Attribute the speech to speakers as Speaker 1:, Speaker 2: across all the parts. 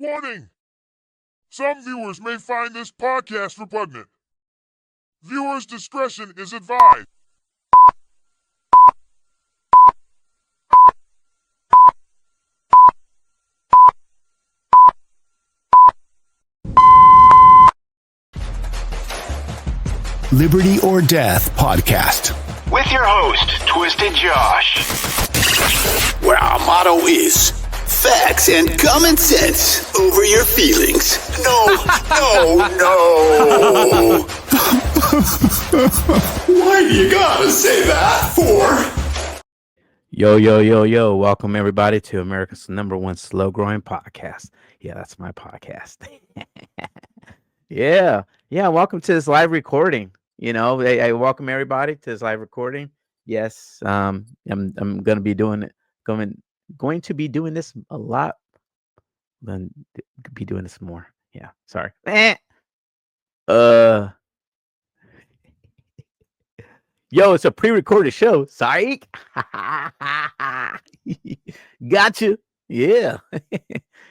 Speaker 1: Warning! Some viewers may find this podcast repugnant. Viewers' discretion is advised.
Speaker 2: Liberty or Death podcast.
Speaker 3: With your host, Twisted Josh.
Speaker 2: Where our motto is facts and common sense over your feelings. No. Why do you gotta say that for?
Speaker 4: Yo. Welcome, everybody, to America's #1 slow-growing podcast. Yeah, that's my podcast. Yeah. Welcome to this live recording. I welcome everybody to this live recording. Yes, I'm going to be doing it. Going to be doing this a lot. Going to be doing this more. Yeah, sorry. Yo, it's a pre-recorded show. Psych. Gotcha. Yeah.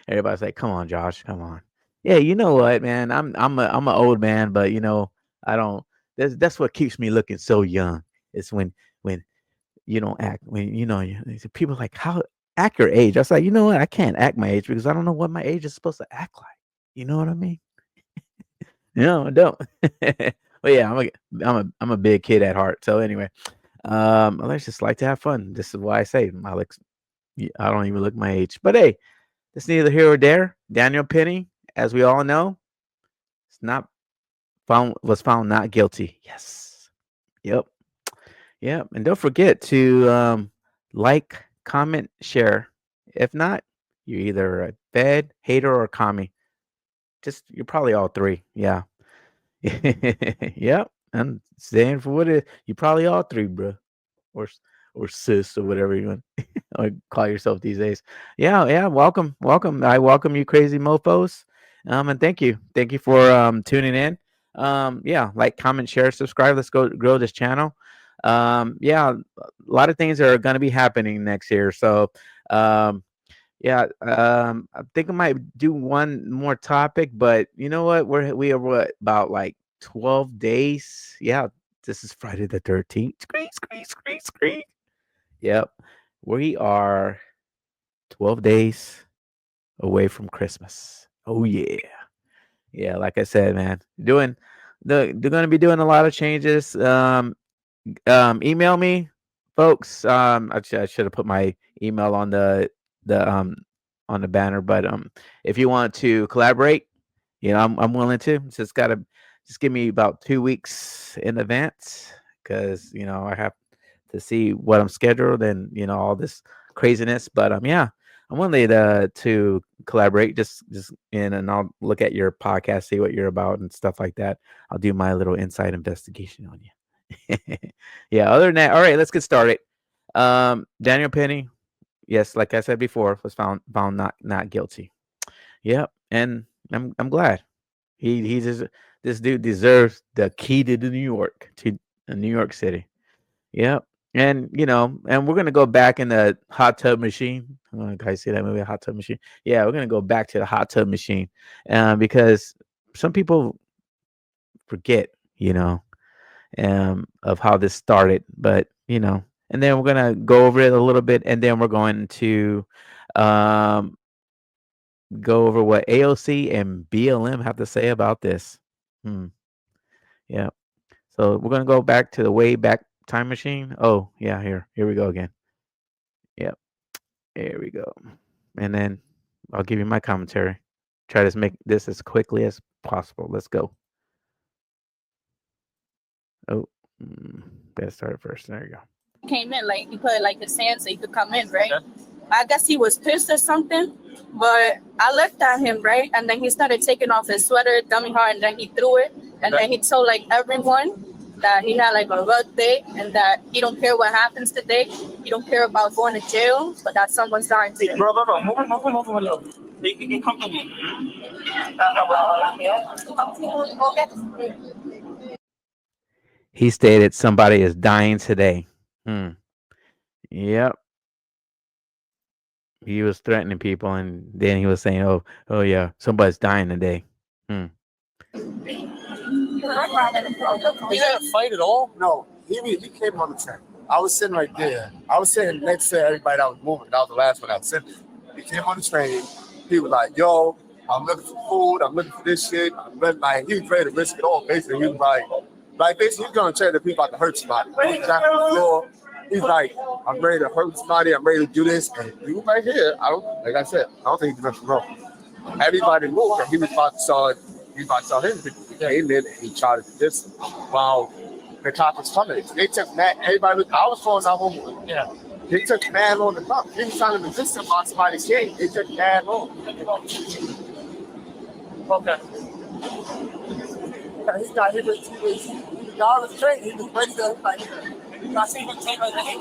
Speaker 4: Everybody's like, "Come on, Josh. Come on." Yeah, you know what, man? I'm an old man, but I don't. That's what keeps me looking so young. It's when you don't act. When people are like, "How act your age?" I was like, you know what? I can't act my age because I don't know what my age is supposed to act like. You know what I mean? No, I don't. But yeah, I'm a big kid at heart. So anyway, I just like to have fun. This is why I say I don't even look my age. But hey, it's neither here or there. Daniel Penny, as we all know, was found not guilty. Yes. Yep. And don't forget to like, comment, share. If not, you're either a fed, hater, or commie. You're probably all three. Yeah. Yep. I'm saying for what it is. You're probably all three, bro. Or sis or whatever you want or call yourself these days. Yeah. Welcome. I welcome you, crazy mofos. And thank you for tuning in. Yeah, like, comment, share, subscribe. Let's go grow this channel. Yeah, a lot of things are going to be happening next year. So, yeah, I think I might do one more topic, but you know what? We are about like 12 days. Yeah, this is Friday the 13th. Screen. Yep. We are 12 days away from Christmas. Oh yeah. Yeah, like I said, man. They're going to be doing a lot of changes. Email me, folks. I should have put my email on the on the banner, but if you want to collaborate, I'm willing to. Just give me about 2 weeks in advance because I have to see what I'm scheduled and all this craziness. But yeah, I'm willing to collaborate. Just and I'll look at your podcast, see what you're about and stuff like that. I'll do my little inside investigation on you. Yeah. Other than that, all right, let's get started. Daniel Penny, yes, like I said before, was found not guilty. Yep, and I'm glad. He just This dude deserves the key to New York City. Yep. And and we're gonna go back in the hot tub machine. Guys, see that movie, Hot Tub Machine? Yeah, we're gonna go back to the hot tub machine, because some people forget, of how this started. But and then we're gonna go over it a little bit, and then we're going to um, go over what AOC and BLM have to say about this. Yeah. So we're gonna go back to the way back time machine. Oh yeah, here we go again. Yep. Here we go. And then I'll give you my commentary. Try to make this as quickly as possible. Let's go. Oh, gotta start it first. There you go.
Speaker 5: Came in, like he put like the sand so he could come in, right? I guess he was pissed or something, but I looked at him, right? And then he started taking off his sweater, dummy hard, and then he threw it. And then he told like everyone that he had like a rough day and that he don't care what happens today. He don't care about going to jail, but that someone's dying today.
Speaker 6: Bro, move a little. You can come to me.
Speaker 4: He stated somebody is dying today. Yep. he was threatening people, and then he was saying, "Oh yeah, somebody's dying today."
Speaker 6: He didn't fight at all?
Speaker 7: No, he came on the train. I was sitting right there. I was sitting next to everybody that was moving. That was the last one I was sitting. He came on the train. He was like, "Yo, I'm looking for food. I'm looking for this shit." But like, he was ready to risk it all. Basically, he was like basically, he's gonna tell the people about to hurt somebody. He's on the floor. He's like, "I'm ready to hurt somebody. I'm ready to do this." And he was right here. Like I said, I don't think he's nothing wrong. Everybody moved, and he was about to saw him. He came in and he tried to do this while the cop was coming. They took Matt. Everybody was. I was falling out home.
Speaker 6: Yeah.
Speaker 7: They took mad on the cop. He was trying to resist him on somebody's game. They took mad on.
Speaker 6: Okay.
Speaker 7: He got he got on the train. He was ready to like. I see him take like he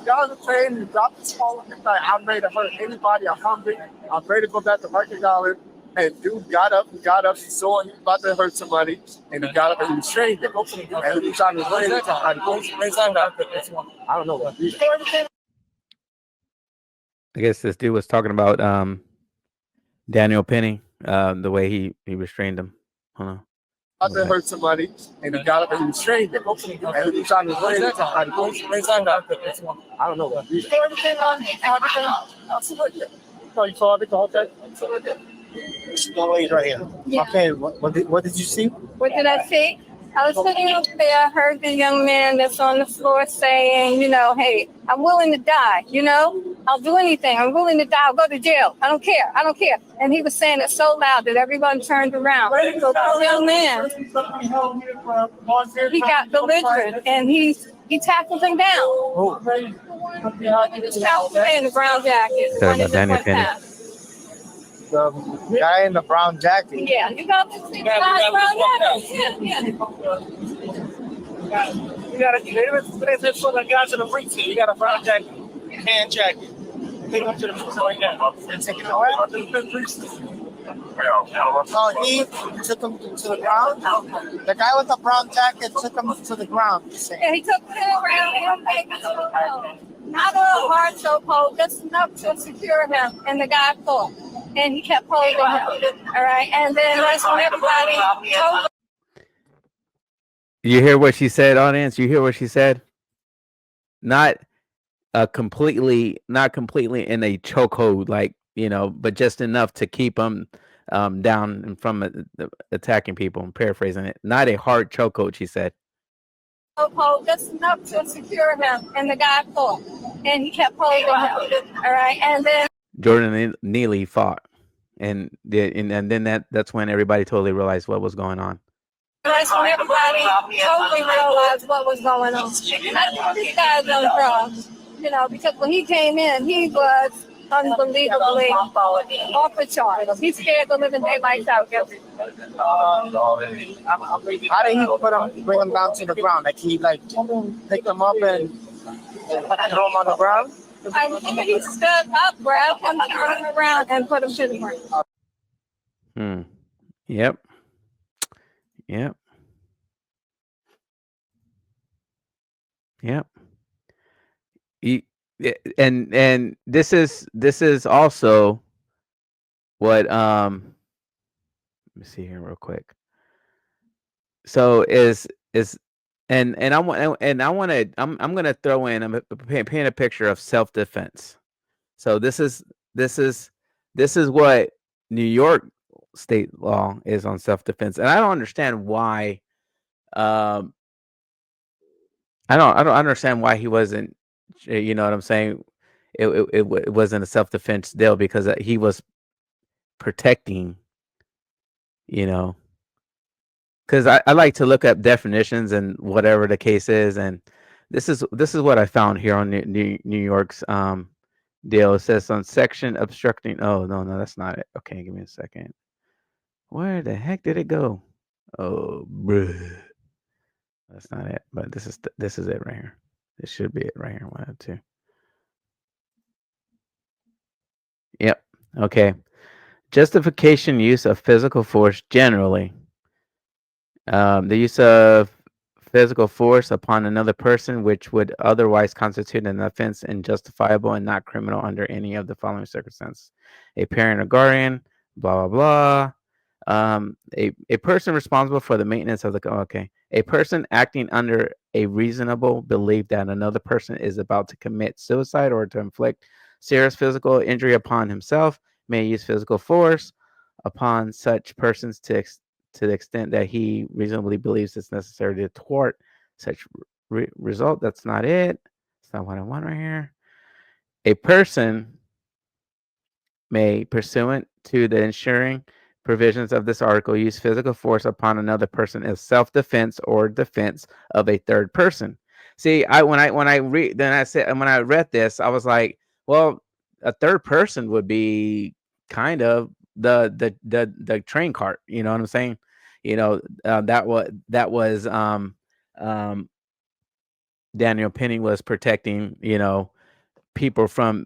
Speaker 7: got on the train. He dropped his phone. He's like, "I'm ready to hurt anybody. I'm hungry. I'm ready to go back to Rikers Island." And dude got up, he saw he was about to hurt somebody, and he got up and he was trained. And he was trying to run it. I don't know.
Speaker 4: I guess this dude was talking about Daniel Penny, the way he restrained him.
Speaker 7: About to hurt somebody, and he got up and he was trained. And he was trying to run it. I don't know. You saw everything on everything? So you saw everything, okay? One lady right here.
Speaker 5: Yeah.
Speaker 7: Okay, what did you see?
Speaker 5: What did I see? I was sitting up there, I heard the young man that's on the floor saying, "Hey, I'm willing to die, I'll do anything. I'm willing to die. I'll go to jail. I don't care. And he was saying it so loud that everyone turned around. So the young man, he got belligerent and he tackled him down. He was tackled him in the brown jacket.
Speaker 4: Sorry about Daniel Penny.
Speaker 7: The guy in the brown jacket.
Speaker 5: Yeah, you got the brown jacket. Yeah.
Speaker 6: You gotta put this for the guys in the briefs here. You got a brown jacket, hand jacket. Take them to the briefs right now. And take it away.
Speaker 7: So he took him to the ground. The guy with the brown jacket took him to the ground.
Speaker 5: Yeah, he took him around and not a hard chokehold, just enough to secure him, and the guy fought. And he kept holding him. All right. And then that's when everybody told him.
Speaker 4: You hear what she said, audience? You hear what she said? Not completely in a chokehold, like, but just enough to keep him down and from attacking people. I'm paraphrasing it. Not a hard chokehold, she said.
Speaker 5: Chokehold, just enough to secure him, and the guy fought. And he kept holding him. All right. And then
Speaker 4: Jordan Neely fought, and then that's when everybody totally realized what was going on.
Speaker 5: That's when everybody totally realized what was going on. And I think these guys on drugs, because when he came in, he was unbelievably off the charts. He scared the living daylights out.
Speaker 7: How did he bring him down to the ground? Like he picked him up and throw him on the ground?
Speaker 5: I think he stood up, grabbed him, turned him around, and put him to the ground.
Speaker 4: Yep. And this is also what let me see here real quick. So I'm gonna throw in, I'm paint a picture of self-defense. So this is what New York state law is on self-defense, and I don't understand why. I don't understand why he wasn't. You know what I'm saying? It wasn't a self-defense deal because he was protecting. Because I like to look up definitions and whatever the case is, and this is what I found here on New York's deal. It says on section obstructing. Oh no, that's not it. Okay, give me a second. Where the heck did it go? Oh, bruh. That's not it. But this is it right here. This should be it right here. 1 2. Yep. Okay. Justification use of physical force generally. The use of physical force upon another person, which would otherwise constitute an offense unjustifiable and not criminal under any of the following circumstances: a parent or guardian, blah blah blah. A person responsible for the maintenance of the a person acting under a reasonable belief that another person is about to commit suicide or to inflict serious physical injury upon himself may use physical force upon such persons to the extent that he reasonably believes it's necessary to thwart such result. That's not it. That's not what I want right here. A person may, pursuant to the ensuring provisions of this article, use physical force upon another person as self-defense or defense of a third person. See, when I read, then I said, and when I read this, I was like, well, a third person would be kind of the train cart. You know what I'm saying? You know, that was um Daniel Penny was protecting, people from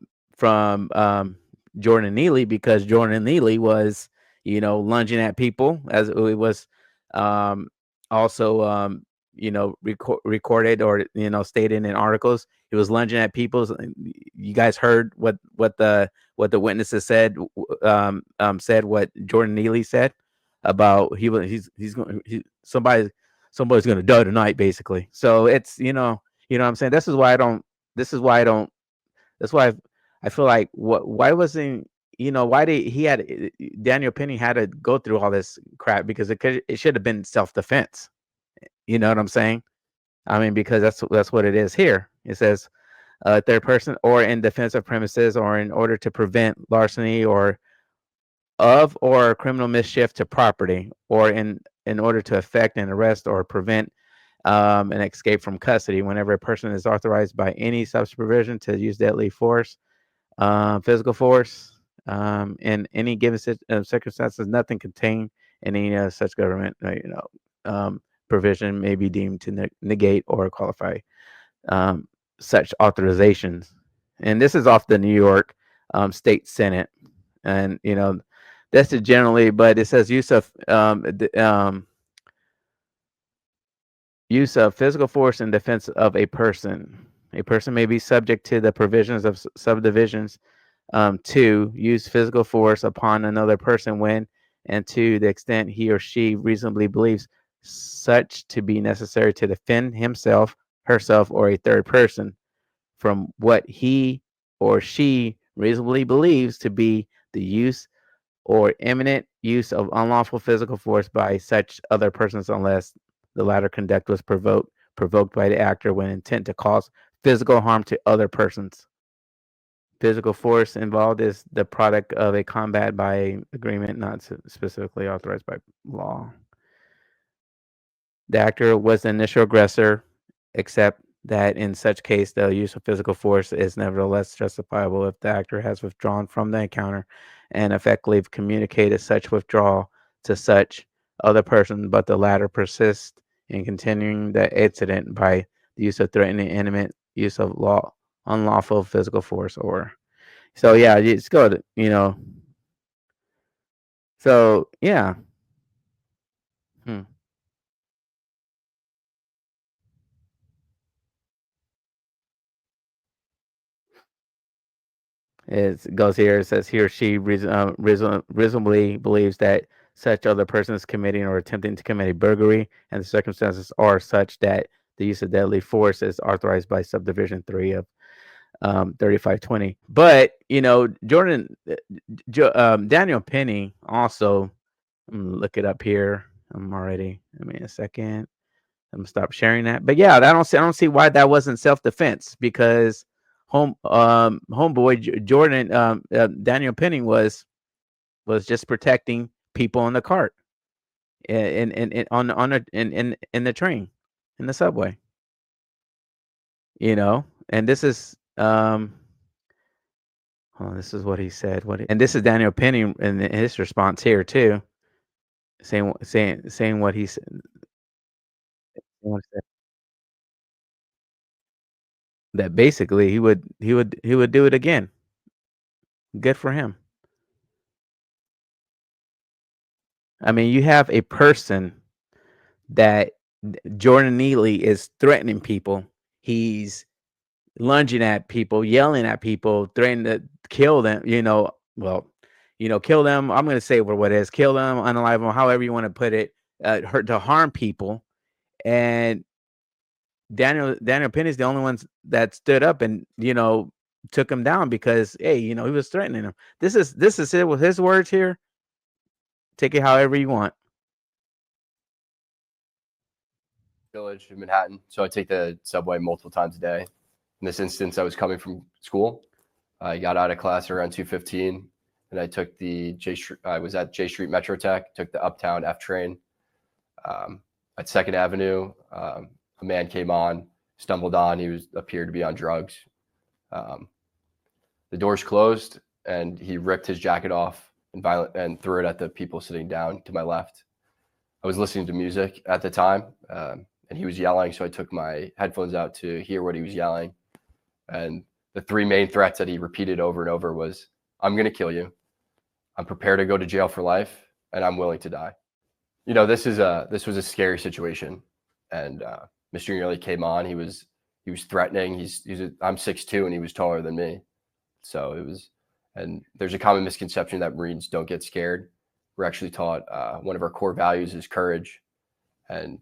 Speaker 4: Jordan Neely, because Jordan Neely was, lunging at people, as it was um, also recorded, or stated in articles. He was lunging at people. You guys heard what the witnesses said. Said what Jordan Neely said about he's going somebody's going to die tonight, basically. So it's what I'm saying. This is why I don't that's why I feel like, why wasn't, why did he had Daniel Penny had to go through all this crap, because it should have been self-defense. You know what I'm saying? I mean, because that's what it is here. It says third person or in defense of premises or in order to prevent larceny or criminal mischief to property, or in order to effect an arrest or prevent an escape from custody, whenever a person is authorized by any such provision to use deadly force, physical force, in any given circumstances, nothing contained in any such government, provision may be deemed to negate or qualify such authorizations. And this is off the New York State Senate, and this is generally, but it says use of physical force in defense of a person. A person may be subject to the provisions of subdivisions to use physical force upon another person when and to the extent he or she reasonably believes such to be necessary to defend himself, herself, or a third person from what he or she reasonably believes to be the use or imminent use of unlawful physical force by such other persons, unless the latter conduct was provoked by the actor with intent to cause physical harm to other persons. Physical force involved is the product of a combat by agreement, not specifically authorized by law. The actor was the initial aggressor, except that in such case, the use of physical force is nevertheless justifiable if the actor has withdrawn from the encounter and effectively communicated such withdrawal to such other person, but the latter persists in continuing the incident by the use of threatening, intimate use of unlawful physical force, or so. Yeah, it's good. So yeah. Hmm. It goes here. It says he or she reasonably believes that such other person is committing or attempting to commit a burglary, and the circumstances are such that the use of deadly force is authorized by subdivision 3 of 3520. But Jordan, Daniel Penny also. I'm gonna look it up here. I'm already. Give me a second. I'm gonna stop sharing that. But yeah, I don't see why that wasn't self-defense, because homeboy Jordan, Daniel Penny was just protecting people in the cart, in on the in the train, in the subway. And this is this is what he said. And this is Daniel Penny in his response here too, saying what he said. That basically he would do it again. Good for him. I mean, you have a person that Jordan Neely is threatening people. He's lunging at people, yelling at people, threatening to kill them. Kill them. I'm going to say what it is: kill them, unalive them, however you want to put it. Hurt to harm people. And Daniel Penn is the only one that stood up and took him down because he was threatening him. This is it with his words here. Take it however you want.
Speaker 8: Village in Manhattan, so I take the subway multiple times a day. In this instance, I was coming from school. I got out of class around 2:15, and I took the I was at J Street Metro Tech, took the Uptown F train. At Second Avenue, a man came on, stumbled on. He appeared to be on drugs. The doors closed, and he ripped his jacket off and threw it at the people sitting down to my left. I was listening to music at the time, and he was yelling, so I took my headphones out to hear what he was yelling. And the three main threats that he repeated over and over was, "I'm going to kill you. I'm prepared to go to jail for life, and I'm willing to die." This was a scary situation. And Mr. Neely came on. He was threatening. I'm 6'2", and he was taller than me. So it was, and there's a common misconception that Marines don't get scared. We're actually taught one of our core values is courage, and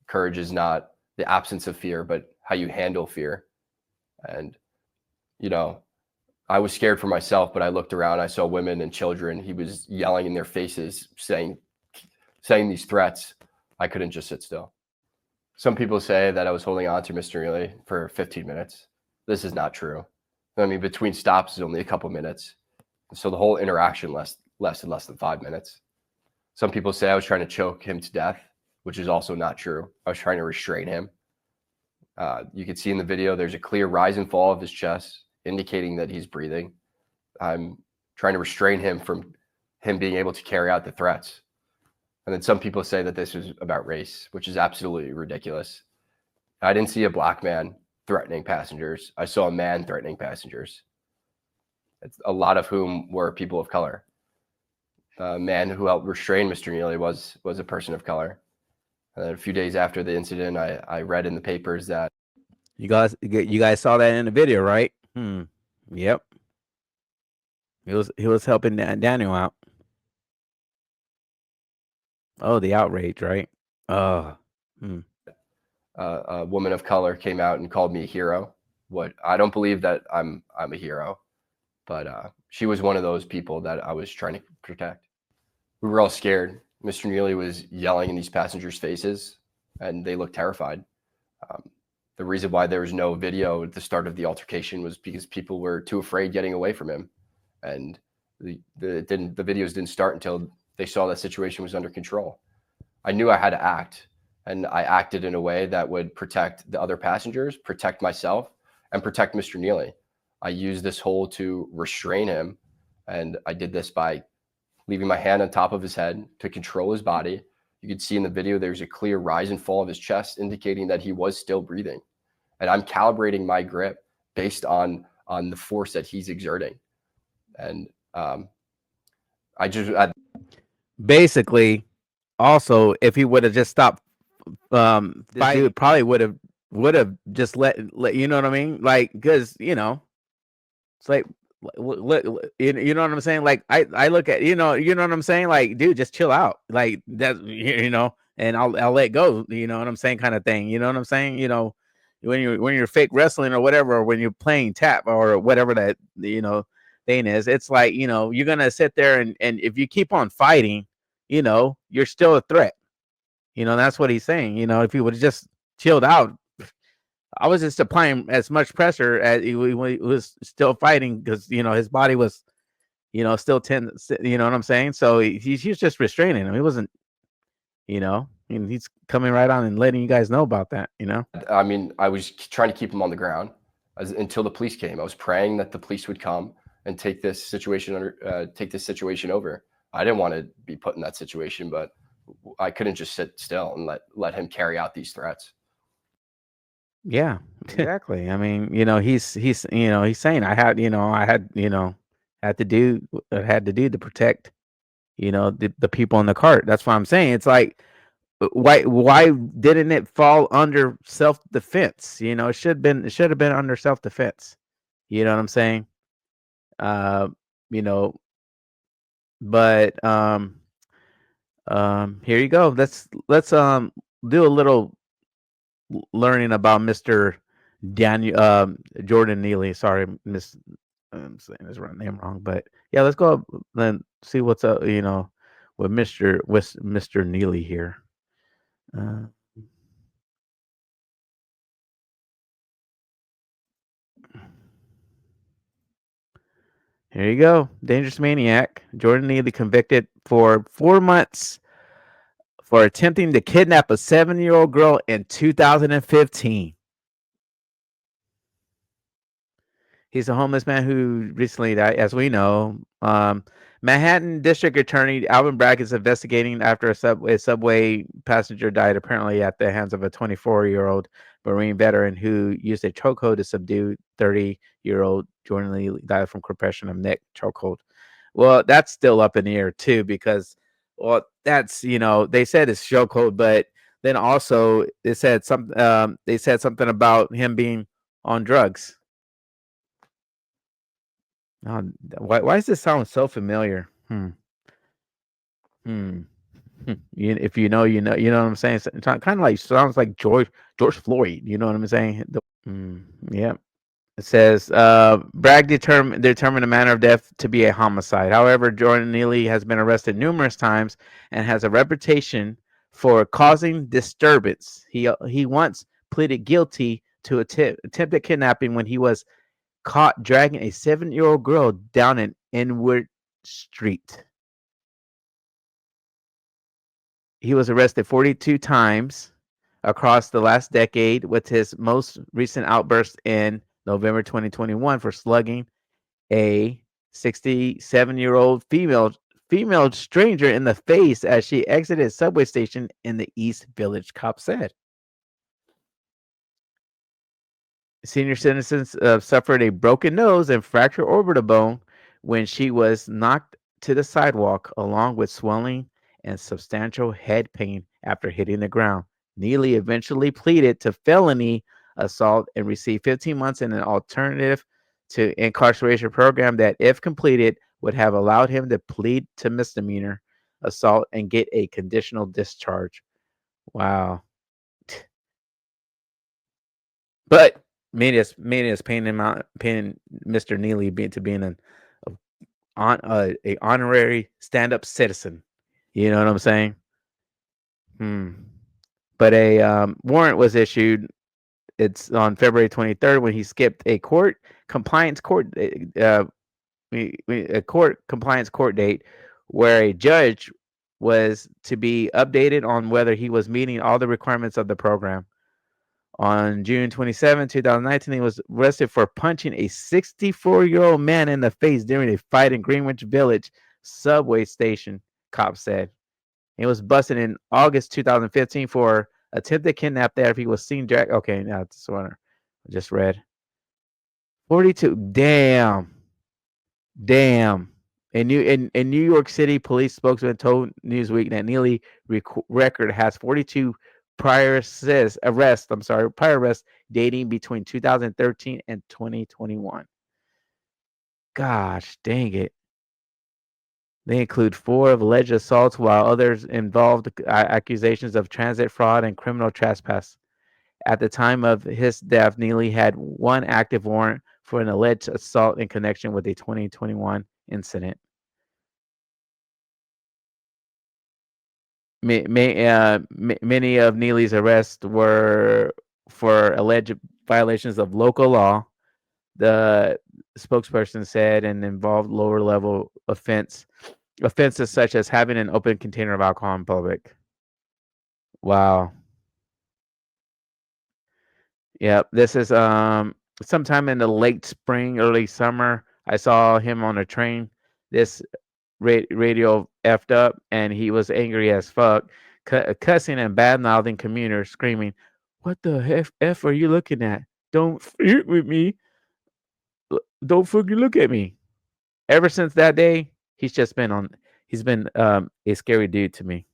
Speaker 8: courage is not the absence of fear, but how you handle fear. And I was scared for myself, but I looked around, I saw women and children. He was yelling in their faces, saying these threats. I couldn't just sit still. Some people say that I was holding on to Mr. Neely for 15 minutes. This is not true. I mean, between stops is only a couple minutes. So the whole interaction lasted less than 5 minutes. Some people say I was trying to choke him to death, which is also not true. I was trying to restrain him. You can see in the video, there's a clear rise and fall of his chest, indicating that he's breathing. I'm trying to restrain him from him being able to carry out the threats. And then some people say that this is about race, which is absolutely ridiculous. I didn't see a black man threatening passengers. I saw a man threatening passengers, a lot of whom were people of color. The man who helped restrain Mr. Neely was a person of color. And then a few days after the incident, I read in the papers that
Speaker 4: you guys saw that in the video, right? Yep. He was helping Daniel out. Oh, the outrage, right? A
Speaker 8: woman of color came out and called me a hero. I don't believe that I'm a hero, but she was one of those people that I was trying to protect. We were all scared. Mr. Neely was yelling in these passengers' faces, and they looked terrified. The reason why there was no video at the start of the altercation was because people were too afraid getting away from him, and the videos didn't start until they saw that situation was under control. I knew I had to act, and I acted in a way that would protect the other passengers, protect myself, and protect Mr. Neely. I used this hold to restrain him, and I did this by leaving my hand on top of his head to control his body. You can see in the video there's a clear rise and fall of his chest, indicating that he was still breathing. And I'm calibrating my grip based on the force that he's exerting. And
Speaker 4: basically, also, if he would have just stopped, this dude probably would have just let you know what I mean? Like, because it's like, you know what I'm saying? Like, I look at you know what I'm saying? Like, dude, just chill out. Like that, and I'll let go. You know what I'm saying? Kind of thing. You know what I'm saying? When you're fake wrestling or whatever, or when you're playing tap or whatever that thing is, it's like you're gonna sit there and if you keep on fighting, you're still a threat. That's what he's saying. If he would have just chilled out, I was just applying as much pressure as he was still fighting because his body was still tense. You know what I'm saying? So he's just restraining him. He wasn't. And he's coming right on and letting you guys know about that.
Speaker 8: I mean, I was trying to keep him on the ground until the police came. I was praying that the police would come and take this situation over. I didn't want to be put in that situation, but I couldn't just sit still and let him carry out these threats.
Speaker 4: Yeah, exactly. I mean, he's saying I had to do to protect, the people in the cart. That's what I'm saying. It's like why didn't it fall under self-defense? It should have been under self-defense. You know what I'm saying? Uh, you know, but here you go. Let's do a little learning about Mr. Daniel Jordan Neely. Sorry, Miss I'm saying his name wrong, but yeah, let's go up and see what's up, with Mr. Neely here. Uh, Here you go. Dangerous maniac. Jordan Neely convicted for 4 months for attempting to kidnap a 7-year-old girl in 2015. He's a homeless man who recently died, as we know. Manhattan District Attorney Alvin Bragg is investigating after a subway passenger died apparently at the hands of a 24-year-old Marine veteran who used a chokehold to subdue 30-year-old Jordan Lee, died from compression of neck chokehold. Well, that's still up in the air too, because that's they said it's chokehold, but then also they said something about him being on drugs. Oh, why does this sound so familiar? Hmm. If you know, you know what I'm saying. It's kind of like sounds like George Floyd. You know what I'm saying? Yeah. It says Bragg determined the manner of death to be a homicide. However, Jordan Neely has been arrested numerous times and has a reputation for causing disturbance. He once pleaded guilty to attempted kidnapping when he was caught dragging a 7-year-old girl down an inward street. He was arrested 42 times across the last decade, with his most recent outburst in November 2021 for slugging a 67-year-old female stranger in the face as she exited a subway station in the East Village, cop said. Senior citizens suffered a broken nose and fractured orbital bone when she was knocked to the sidewalk, along with swelling and substantial head pain after hitting the ground. Neely eventually pleaded to felony assault and received 15 months in an alternative to incarceration program that, if completed, would have allowed him to plead to misdemeanor assault and get a conditional discharge. Wow. But Mania's painting Mr. Neely being a honorary stand-up citizen. You know what I'm saying? But a warrant was issued. It's on February 23rd when he skipped a court compliance court date where a judge was to be updated on whether he was meeting all the requirements of the program. On June 27, 2019, he was arrested for punching a 64-year-old man in the face during a fight in Greenwich Village subway station, cops said. He was busted in August 2015 for attempted kidnap there if he was seen drag. Okay, now that's what I just read. 42. Damn. In New York City, police spokesman told Newsweek that Neely record has 42 prior arrests dating between 2013 and 2021. Gosh, dang it. They include 4 of alleged assaults, while others involved accusations of transit fraud and criminal trespass. At the time of his death, Neely had 1 active warrant for an alleged assault in connection with a 2021 incident. Many of Neely's arrests were for alleged violations of local law, the spokesperson said, and involved lower level offenses such as having an open container of alcohol in public. Wow. Yeah, this is sometime in the late spring, early summer. I saw him on a train. This radio effed up, and he was angry as fuck, cussing and bad mouthing commuters, screaming, "What the f are you looking at? Don't flirt with me! Don't fucking look at me!" Ever since that day, he's been a scary dude to me.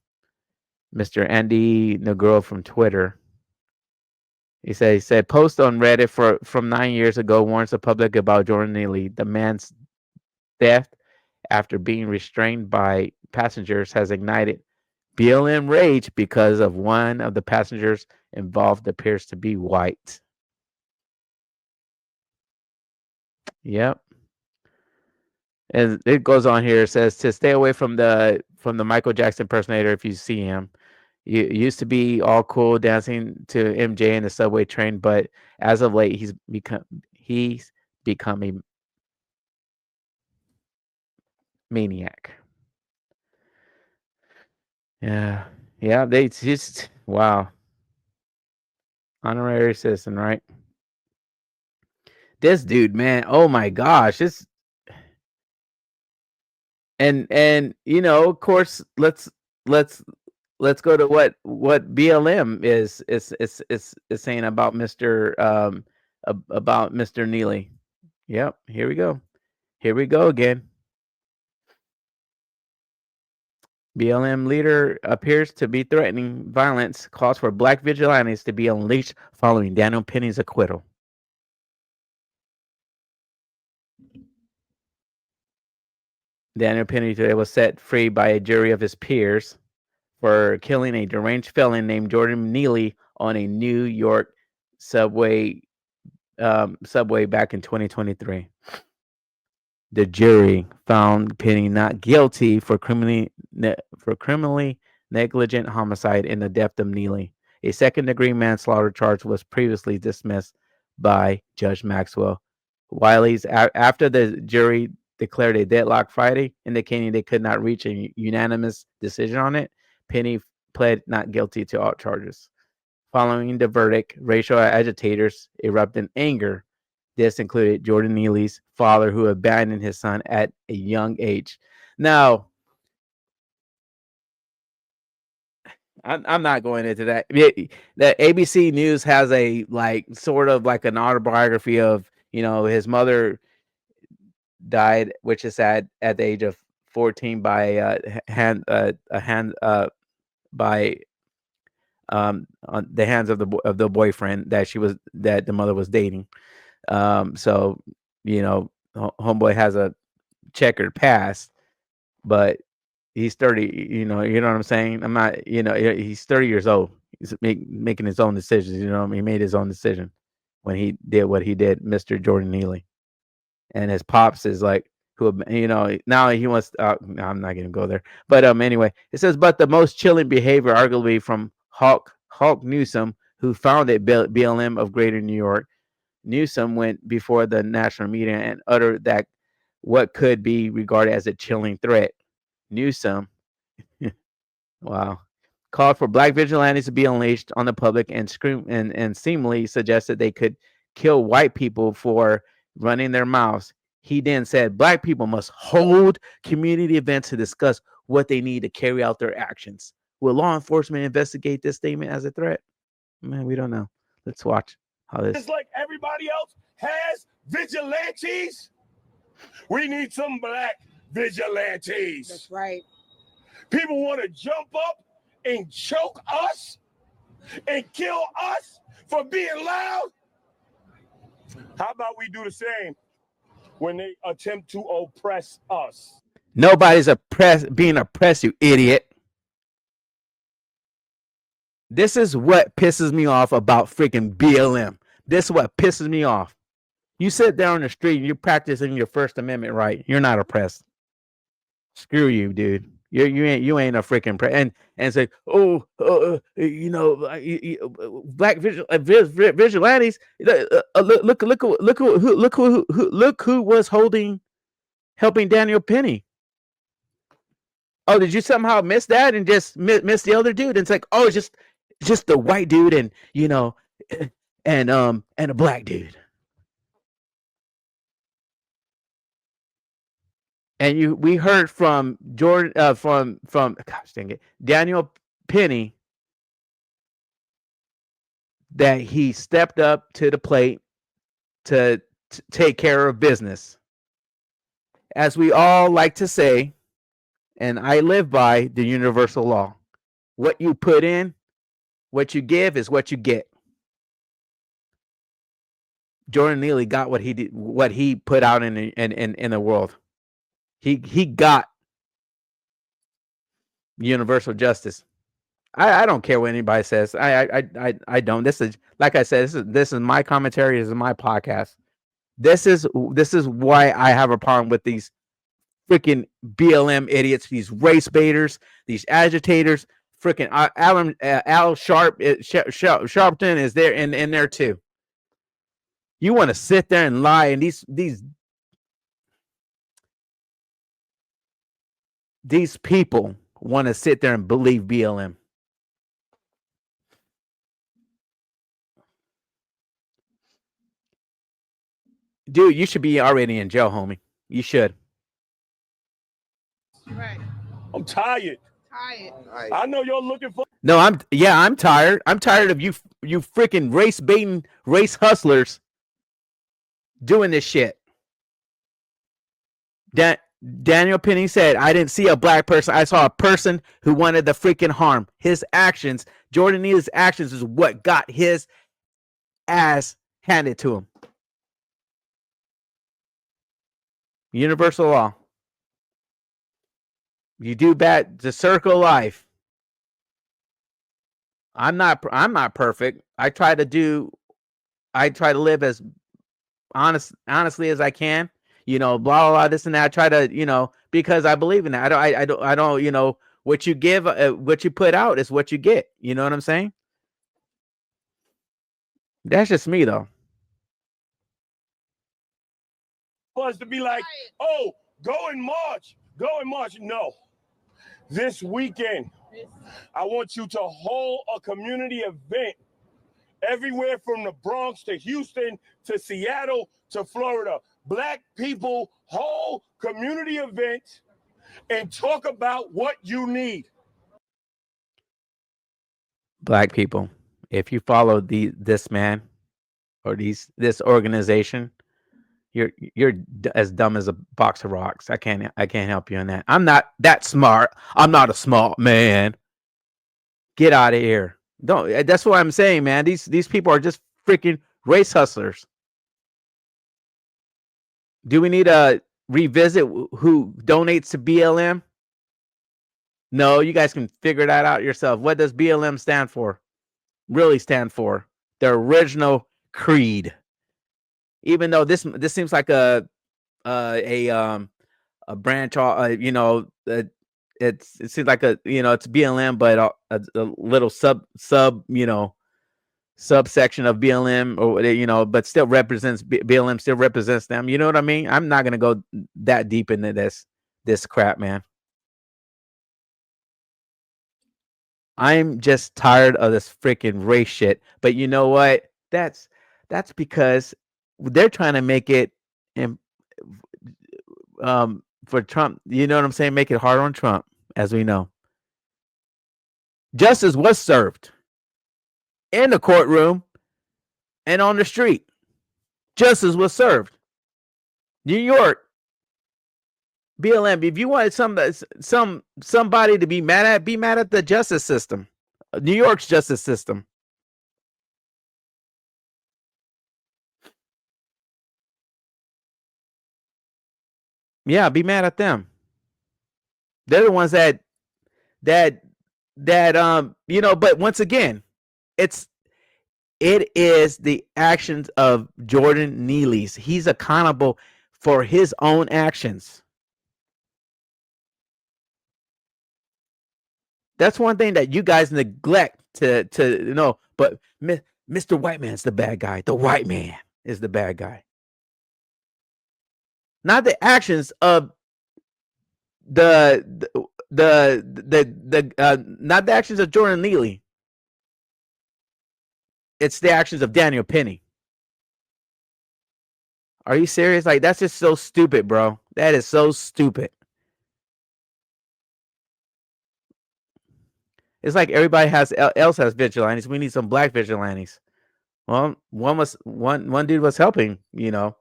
Speaker 4: Mr. Andy Negro from Twitter. He said post on Reddit from 9 years ago warns the public about Jordan Neely. The man's death after being restrained by passengers has ignited BLM rage because of one of the passengers involved appears to be white. Yep. And it goes on here. It says to stay away from the Michael Jackson impersonator if you see him. You used to be all cool dancing to MJ in the subway train, but as of late he's become a maniac. Yeah. Yeah, they just wow. Honorary citizen, right? This dude, man, oh my gosh, this and you know, of course, let's go to what BLM is saying about Mr. Neely. Yep, here we go. Here we go again. BLM leader appears to be threatening violence, calls for black vigilantes to be unleashed following Daniel Penny's acquittal. Daniel Penny today was set free by a jury of his peers for killing a deranged felon named Jordan Neely on a New York subway back in 2023. The jury found Penny not guilty for criminally negligent homicide in the death of Neely. A second-degree manslaughter charge was previously dismissed by Judge Maxwell. Wiley's after the jury declared a deadlock Friday, indicating they could not reach a unanimous decision on it. Penny pled not guilty to all charges. Following the verdict, racial agitators erupted in anger. This included Jordan Neely's father, who abandoned his son at a young age. Now, I'm not going into that. The ABC News has a sort of like an autobiography of, you know, his mother died, which is at the age of 14 by on the hands of the boyfriend that the mother was dating. So, you know, homeboy has a checkered past, but he's 30. You know what I'm saying. I'm not. You know, he's 30 years old. He's making his own decisions. You know, he made his own decision when he did what he did, Mr. Jordan Neely. And his pops is like, who, you know, now he wants. No, I'm not gonna go there. But anyway, it says, but the most chilling behavior, arguably from Hawk Newsom, who founded BLM of Greater New York. Newsom went before the national media and uttered that what could be regarded as a chilling threat. Newsom, wow, called for black vigilantes to be unleashed on the public and seemingly suggested they could kill white people for running their mouths. He then said black people must hold community events to discuss what they need to carry out their actions. Will law enforcement investigate this statement as a threat? Man, we don't know. Let's watch how this.
Speaker 6: Just like everybody else has vigilantes, we need some black vigilantes.
Speaker 9: That's right.
Speaker 6: People want to jump up and choke us and kill us for being loud. How about we do the same when they attempt to oppress us?
Speaker 4: Nobody's being oppressed, you idiot. This is what pisses me off about freaking BLM. This is what pisses me off. You sit down on the street and you're practicing your First Amendment right. You're not oppressed. Screw you, dude. You ain't a freaking and say, you know, black vigilantes. Look who was helping Daniel Penny. Oh, did you somehow miss that and just miss the other dude? And it's like, oh, it's just the white dude and, you know, and a black dude. And we heard from Jordan from gosh dang it, Daniel Penny, that he stepped up to the plate to take care of business. As we all like to say, and I live by the universal law. what you put in, what you give is what you get. Jordan Neely got what he did, what he put out in the world. He got universal justice. I don't care what anybody says. I don't. This is, like I said, this is my commentary. This is my podcast. This is why I have a problem with these freaking BLM idiots, these race baiters, these agitators. Freaking Al Sharpton is there in there too. You want to sit there and lie, and these people want to sit there and believe BLM. Dude, you should be already in jail, homie. You should.
Speaker 6: Right. I'm tired. I know you're looking for.
Speaker 4: No, I'm tired. I'm tired of you freaking race baiting, race hustlers doing this shit. Daniel Penny said, I didn't see a black person. I saw a person who wanted the freaking harm. His actions, Jordan Neal's actions, is what got his ass handed to him. Universal law. You do bad, the circle of life. I'm not perfect. I try to live as honestly as I can. You know, blah blah this and that. I try to, because I believe in that. I don't, what you give, what you put out is what you get. You know what I'm saying? That's just me though.
Speaker 6: For us to be like, oh, go and march. No. This weekend, I want you to hold a community event everywhere from the Bronx to Houston to Seattle to Florida. Black people, whole community event, and talk about what you need.
Speaker 4: Black people, if you follow this man or this organization, you're as dumb as a box of rocks. I can't help you on that. I'm not that smart. I'm not a smart man. Get out of here. Don't. That's what I'm saying, man. These people are just freaking race hustlers. Do we need to revisit who donates to BLM? No, you guys can figure that out yourself. What does BLM stand for? Really stand for the original creed. Even though this seems like a branch, it seems like it's BLM, but a little subsection of BLM, or but still represents BLM, still represents them. You know what I mean? I'm not gonna go that deep into this crap, man. I'm just tired of this freaking race shit. But you know what? That's because they're trying to make it for Trump. You know what I'm saying? Make it hard on Trump, as we know. Justice was served in the courtroom and on the street. Justice was served. New York, BLM. If you wanted somebody to be mad at the justice system, New York's justice system. Yeah, be mad at them. They're the ones that but once again, it is the actions of Jordan Neely's. He's accountable for his own actions. That's one thing that you guys neglect to know. But Mr. White Man's the bad guy. The white man is the bad guy. Not the actions of not the actions of Jordan Neely. It's the actions of Daniel Penny. Are you serious? Like, that's just so stupid, bro. That is so stupid. It's like everybody else has vigilantes. We need some black vigilantes. Well, one dude was helping, Daniel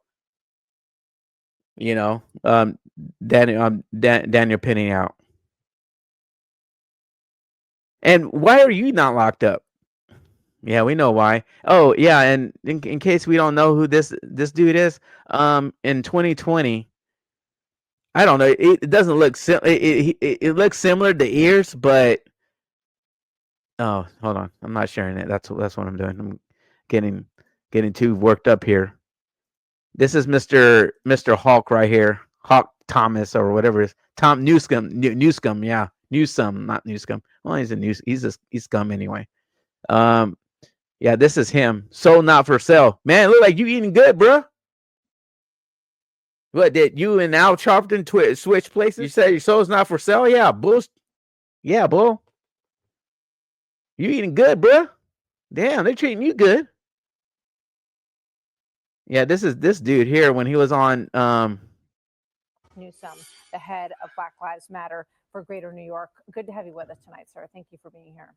Speaker 4: Penny out. And why are you not locked up? Yeah, we know why. Oh, yeah, and in case we don't know who this dude is, in 2020, I don't know. It doesn't look it looks similar to ears, but oh, hold on. I'm not sharing it. That's what I'm doing. I'm getting too worked up here. This is Mr. Hawk right here. Hawk Thomas or whatever it is. Tom Newscomb. Newscomb, yeah. Newsome, not Newscomb. Well, he's scum anyway. Yeah, this is him. Sold not for sale. Man, look like you eating good, bro. What, did you and Al Sharpton switch places? You say your soul's not for sale? Yeah, bull. Yeah, bull. You eating good, bro. Damn, they're treating you good. Yeah, this is this dude here when he was on
Speaker 9: Newsome, the head of Black Lives Matter for Greater New York. Good to have you with us tonight, sir. Thank you for being here.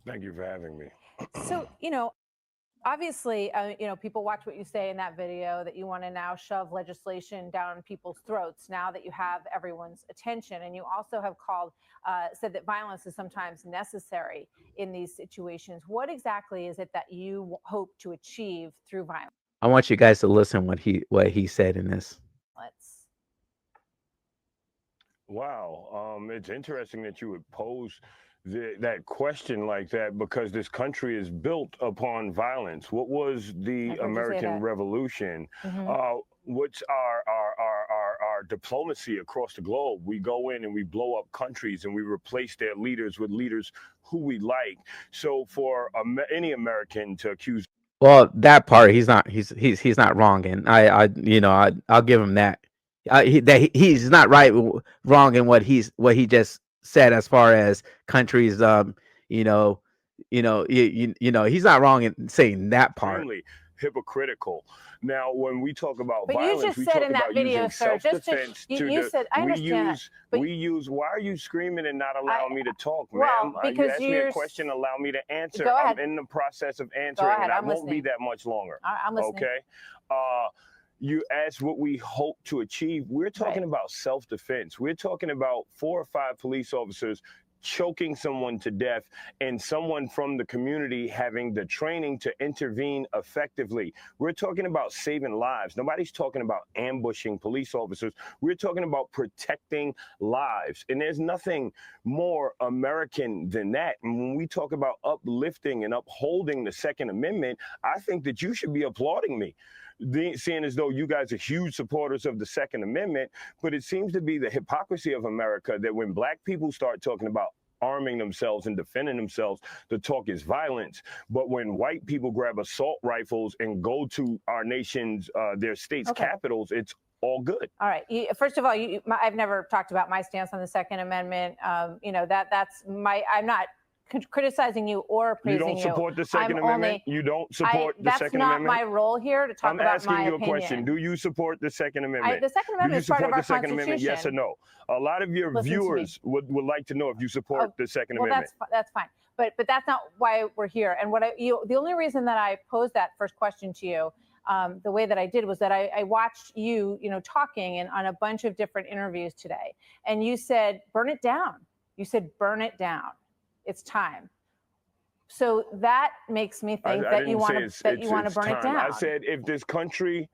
Speaker 6: Thank you for having me.
Speaker 9: So, obviously, people watch what you say in that video that you want to now shove legislation down people's throats now that you have everyone's attention. And you also have said that violence is sometimes necessary in these situations. What exactly is it that you hope to achieve through violence?
Speaker 4: I want you guys to listen what he said in this.
Speaker 6: Wow. It's interesting that you would pose that question like that because this country is built upon violence. What was the American Revolution? What's our diplomacy across the globe? We go in and we blow up countries and we replace their leaders with leaders who we like. So for any American to accuse,
Speaker 4: well, that part he's not wrong, and I'll give him that. He's not wrong in what he just said as far as countries. He's not wrong in saying that part.
Speaker 6: Extremely hypocritical. Now, when we talk about
Speaker 9: but
Speaker 6: violence,
Speaker 9: you just
Speaker 6: we
Speaker 9: said
Speaker 6: talk
Speaker 9: in that
Speaker 6: about
Speaker 9: video,
Speaker 6: using
Speaker 9: sir,
Speaker 6: self-defense
Speaker 9: you said, I understand
Speaker 6: we use. Why are you screaming and not allowing me to talk,
Speaker 9: well,
Speaker 6: ma'am?
Speaker 9: because
Speaker 6: you asked me a question, allow me to answer.
Speaker 9: Go ahead.
Speaker 6: I'm in the process of answering, and I won't be that much longer.
Speaker 9: I'm listening.
Speaker 6: Okay. You asked what we hope to achieve. We're talking about self-defense. We're talking about 4 or 5 police officers choking someone to death and someone from the community having the training to intervene effectively. We're talking about saving lives. Nobody's talking about ambushing police officers. We're talking about protecting lives. And there's nothing more American than that. And when we talk about uplifting and upholding the Second Amendment, I think that you should be applauding me. Seeing as though you guys are huge supporters of the Second Amendment, but it seems to be the hypocrisy of America that when black people start talking about arming themselves and defending themselves, the talk is violence. But when white people grab assault rifles and go to our nation's, their state's capitals, it's all good.
Speaker 9: All right. First of all, I've never talked about my stance on the Second Amendment. I'm not criticizing you or praising you.
Speaker 6: You don't support the Second Amendment? You don't support the Second Amendment?
Speaker 9: That's not my role here to talk about my opinion.
Speaker 6: I'm asking you a question. Do you support the Second Amendment?
Speaker 9: The Second Amendment is part of our Constitution.
Speaker 6: Do you support the Second Amendment, yes or no? A lot of your viewers would like to know if you support the Second Amendment.
Speaker 9: That's fine. But that's not why we're here. And the only reason that I posed that first question to you the way that I did was that I watched you, talking on a bunch of different interviews today. And you said, burn it down. You said, burn it down. It's time. So that makes me think that you want to burn it down.
Speaker 6: I said if this country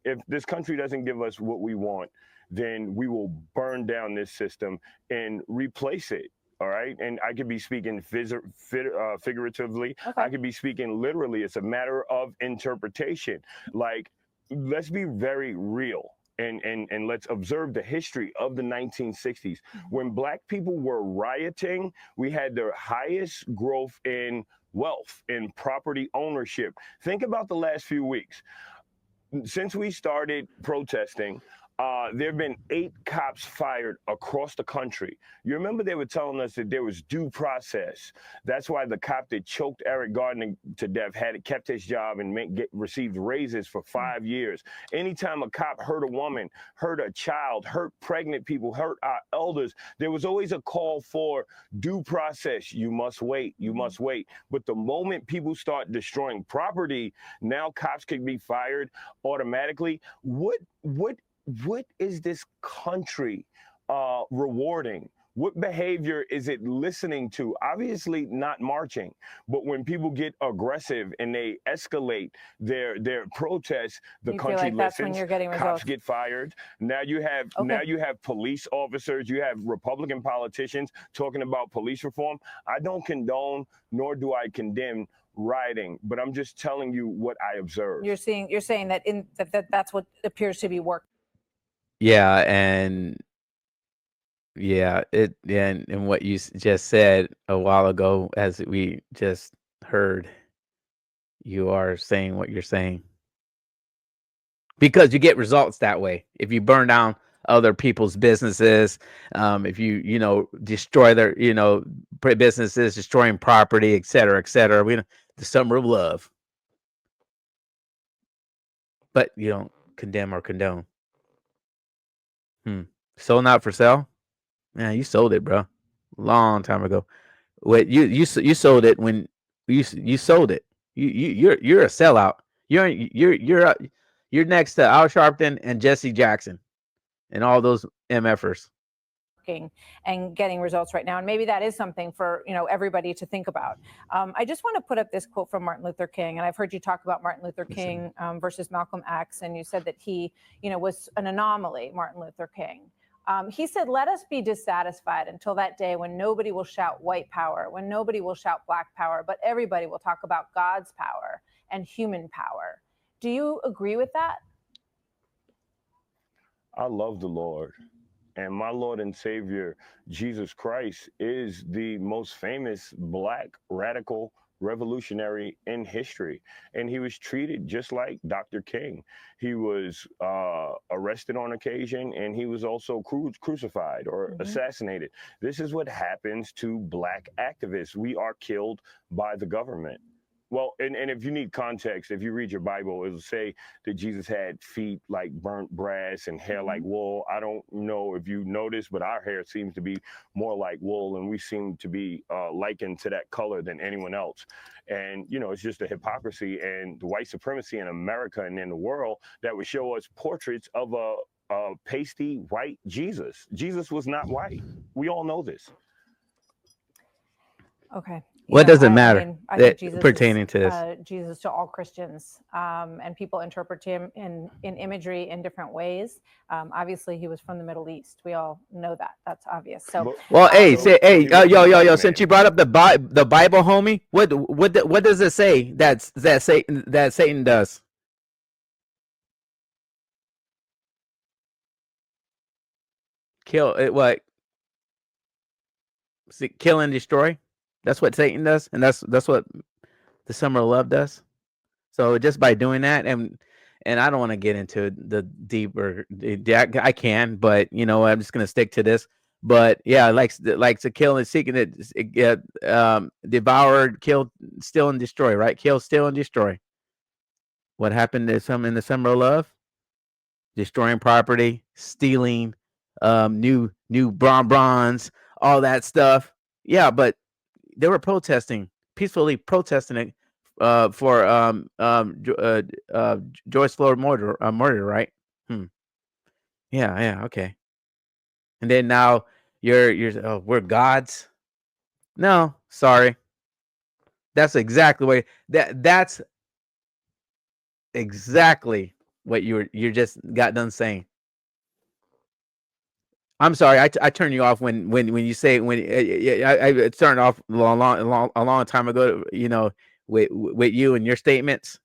Speaker 6: doesn't give us what we want, then we will burn down this system and replace it. All right. And I could be speaking figuratively. Okay. I could be speaking literally. It's a matter of interpretation. Like, let's be very real. And let's observe the history of the 1960s. When black people were rioting, we had the highest growth in wealth and property ownership. Think about the last few weeks. Since we started protesting, there have been 8 cops fired across the country. You remember they were telling us that there was due process. That's why the cop that choked Eric Gardner to death kept his job and received raises for 5 years. Anytime a cop hurt a woman, hurt a child, hurt pregnant people, hurt our elders, there was always a call for due process. You must wait. You must wait. But the moment people start destroying property, now cops can be fired automatically. What is this country rewarding? What behavior is it listening to? Obviously not marching, but when people get aggressive and they escalate their protests, the
Speaker 9: You feel
Speaker 6: country
Speaker 9: like that's when
Speaker 6: listens.
Speaker 9: you're getting
Speaker 6: Cops
Speaker 9: results.
Speaker 6: get fired. Now you have police officers, you have Republican politicians talking about police reform. I don't condone nor do I condemn rioting, but I'm just telling you what I observed.
Speaker 9: You're saying that that's what appears to be working.
Speaker 4: Yeah, and and what you just said a while ago, as we just heard, you are saying what you're saying because you get results that way. If you burn down other people's businesses, if you destroy their businesses, destroying property, et cetera, the summer of love, but you don't condemn or condone. Sold not for sale. Yeah, you sold it, bro. Long time ago. Wait, you sold it when you sold it. You're a sellout. You're next to Al Sharpton and Jesse Jackson and all those MFers.
Speaker 9: And getting results right now, and maybe that is something for everybody to think about. I just want to put up this quote from Martin Luther King, and I've heard you talk about Martin Luther King versus Malcolm X, and you said that he was an anomaly, Martin Luther King. He said, "Let us be dissatisfied until that day when nobody will shout white power, when nobody will shout black power, but everybody will talk about God's power and human power." Do you agree with that?
Speaker 6: I love the Lord. And my Lord and Savior, Jesus Christ, is the most famous Black radical revolutionary in history. And he was treated just like Dr. King. He was arrested on occasion, and he was also crucified or assassinated. This is what happens to Black activists. We are killed by the government. Well, and if you need context, if you read your Bible, it will say that Jesus had feet like burnt brass and hair like wool. I don't know if you noticed, but our hair seems to be more like wool, and we seem to be likened to that color than anyone else. And, it's just a hypocrisy and the white supremacy in America and in the world that would show us portraits of a pasty white Jesus. Jesus was not white. We all know this.
Speaker 9: Okay.
Speaker 4: What does it matter
Speaker 9: I think Jesus
Speaker 4: pertaining to this?
Speaker 9: Jesus to all Christians, and people interpret him in imagery in different ways. Obviously, he was from the Middle East. We all know that. That's obvious. So,
Speaker 4: well, yo, since you brought up the Bible, homie, what does it say that Satan does? Kill it. What? Kill and destroy. That's what Satan does, and that's what the Summer of Love does. So just by doing that, and I don't want to get into the deeper. I can, but I'm just gonna stick to this. But yeah, likes to kill and seek and devour, kill, steal, and destroy. Right? Kill, steal, and destroy. What happened to some in the Summer of Love? Destroying property, stealing, new bronze, all that stuff. Yeah, but they were peacefully protesting it for Joyce Floyd murder, right? Yeah, okay. And then now we're gods. No, sorry. That's exactly that's exactly what you just got done saying. I'm sorry, I turned you off when you say I turned off a long time ago. With you and your statements.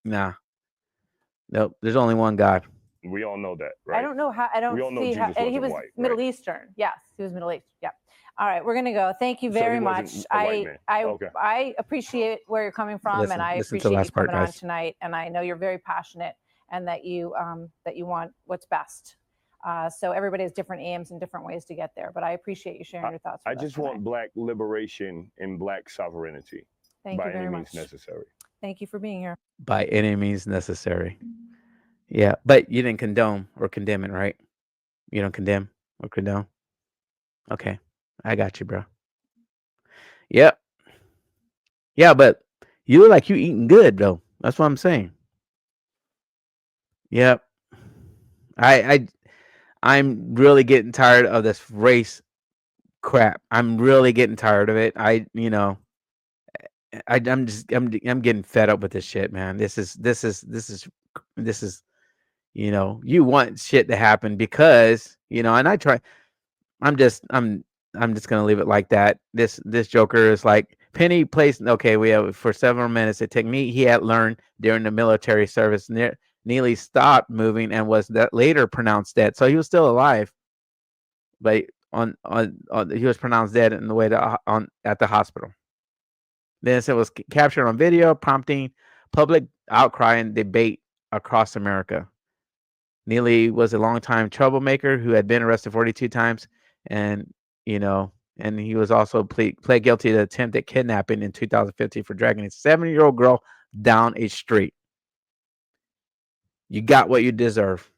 Speaker 4: Nah, nope. There's only one God.
Speaker 6: We all know that, right?
Speaker 9: I don't know how. I don't see how. And he was white, Middle Eastern. Yes, he was Middle East. Yeah. All right, we're gonna go. Thank you very much. I appreciate where you're coming from, and I appreciate you coming on tonight. And I know you're very passionate, and that you want what's best. So everybody has different aims and different ways to get there. But I appreciate you sharing your thoughts.
Speaker 6: I just want Black liberation and Black sovereignty.
Speaker 9: Thank you very much.
Speaker 6: By any means necessary.
Speaker 9: Thank you for being here.
Speaker 4: By any means necessary. Yeah, but you didn't condone or condemn it, right? You don't condemn or condone? Okay, I got you, bro. Yep. Yeah, but you look like you eating good, though. That's what I'm saying. Yep. I'm really getting tired of this race crap. I'm really getting tired of it. I'm getting fed up with this shit, man. This is you want shit to happen because, and I try. I'm just gonna leave it like that. This Joker is like Penny plays. Okay, we have for several minutes. A technique he had learned during the military service. Neely stopped moving and was later pronounced dead. So he was still alive, but he was pronounced dead in the way at the hospital. Then it was captured on video, prompting public outcry and debate across America. Neely was a longtime troublemaker who had been arrested 42 times, and and he was also pled guilty to attempted kidnapping in 2015 for dragging a 7-year-old girl down a street. You got what you deserve.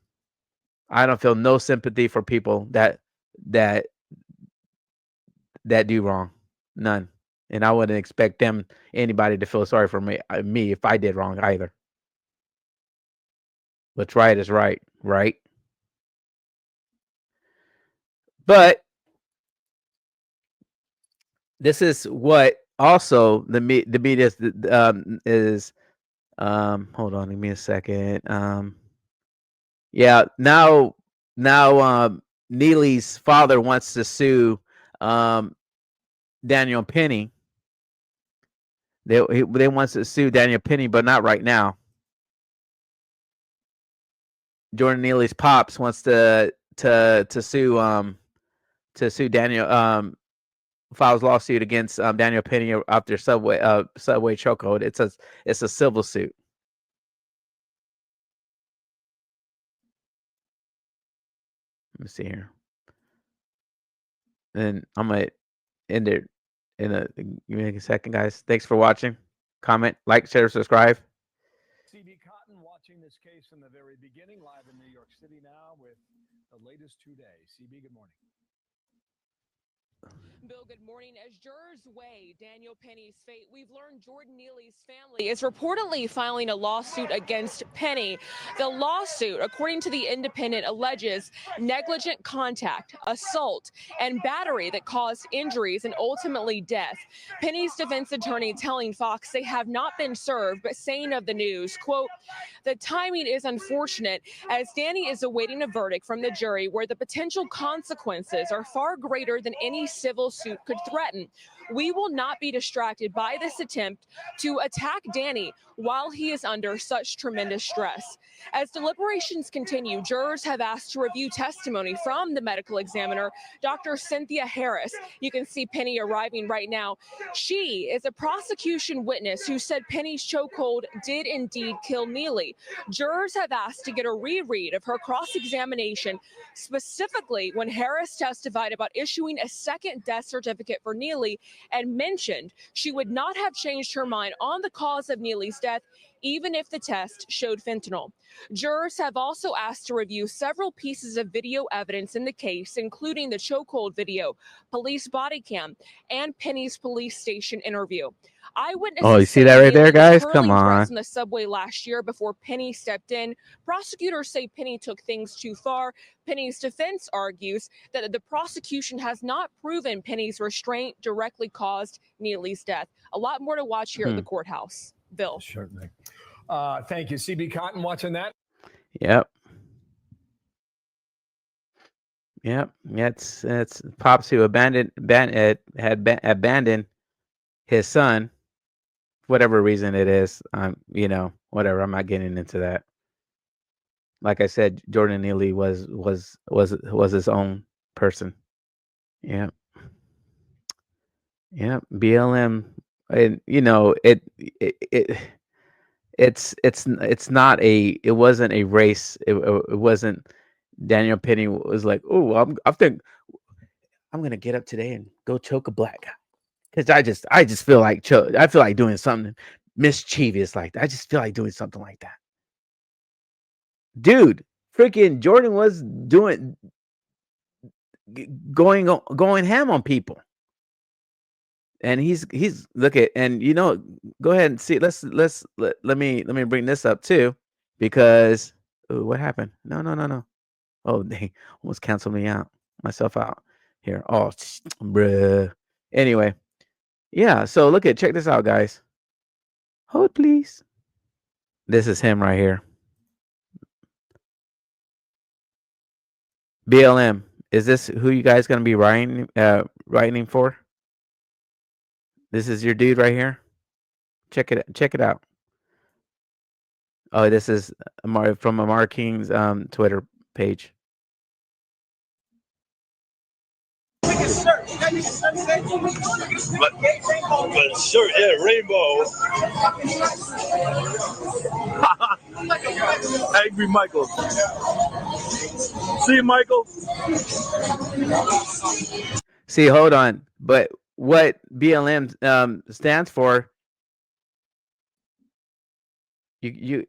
Speaker 4: I don't feel no sympathy for people that do wrong, none, and I wouldn't expect anybody to feel sorry for me if I did wrong either. What's right is right, right? But this is what also the media is. Hold on, give me a second. Yeah, now Neely's father wants to sue Daniel Penny. They wants to sue Daniel Penny, but not right now. Jordan Neely's pops wants to sue Daniel, files lawsuit against Daniel Penny after subway chokehold. It's a civil suit. Let me see here. And I'm gonna end it give me a second, guys. Thanks for watching. Comment, like, share, subscribe.
Speaker 10: CB Cotton watching this case from the very beginning, live in New York City now with the latest today. CB, good morning.
Speaker 11: Bill, good morning. As jurors weigh Daniel Penny's fate, we've learned Jordan Neely's family is reportedly filing a lawsuit against Penny. The lawsuit, according to The Independent, alleges negligent contact, assault, and battery that caused injuries and ultimately death. Penny's defense attorney telling Fox they have not been served, but saying of the news, quote, "The timing is unfortunate as Danny is awaiting a verdict from the jury where the potential consequences are far greater than any civil suit could threaten. We will not be distracted by this attempt to attack Danny while he is under such tremendous stress." As deliberations continue, jurors have asked to review testimony from the medical examiner, Dr. Cynthia Harris. You can see Penny arriving right now. She is a prosecution witness who said Penny's chokehold did indeed kill Neely. Jurors have asked to get a reread of her cross-examination, specifically when Harris testified about issuing a second death certificate for Neely and mentioned she would not have changed her mind on the cause of Neely's death even if the test showed fentanyl. Jurors have also asked to review several pieces of video evidence in the case, including the chokehold video, police body cam, and Penny's police station interview. Eyewitnesses
Speaker 4: Oh, you see
Speaker 11: say
Speaker 4: that right there,
Speaker 11: Neely
Speaker 4: guys?
Speaker 11: was
Speaker 4: Come
Speaker 11: hurling threats
Speaker 4: on.
Speaker 11: in the subway last year before Penny stepped in. Prosecutors say Penny took things too far. Penny's defense argues that the prosecution has not proven Penny's restraint directly caused Neely's death. A lot more to watch here at the courthouse. Bill.
Speaker 10: Certainly. Thank you. CB Cotton watching that.
Speaker 4: Yep. Yeah, it's Pops who abandoned his son, whatever reason it is. Whatever. I'm not getting into that. Like I said, Jordan Neely was his own person. Yeah. Yeah. BLM, and it wasn't a race. It wasn't. Daniel Penny was like, oh, I think I'm gonna get up today and go choke a black guy because I just feel like I feel like doing something mischievous like that. I just feel like doing something like that. Dude, freaking Jordan was going ham on people, and he's look at, and go ahead and see. Let me bring this up too, because what happened? No. Oh, they almost canceled myself out Here. Oh, bruh. Anyway, yeah. So check this out, guys. Hold, please. This is him right here. BLM. Is this who you guys gonna be writing for? This is your dude right here. Check it out. Oh, this is from Amar King's Twitter page.
Speaker 6: But shirt, yeah, rainbow. Angry Michael. See, Michael?
Speaker 4: See, hold on. But what BLM stands for? You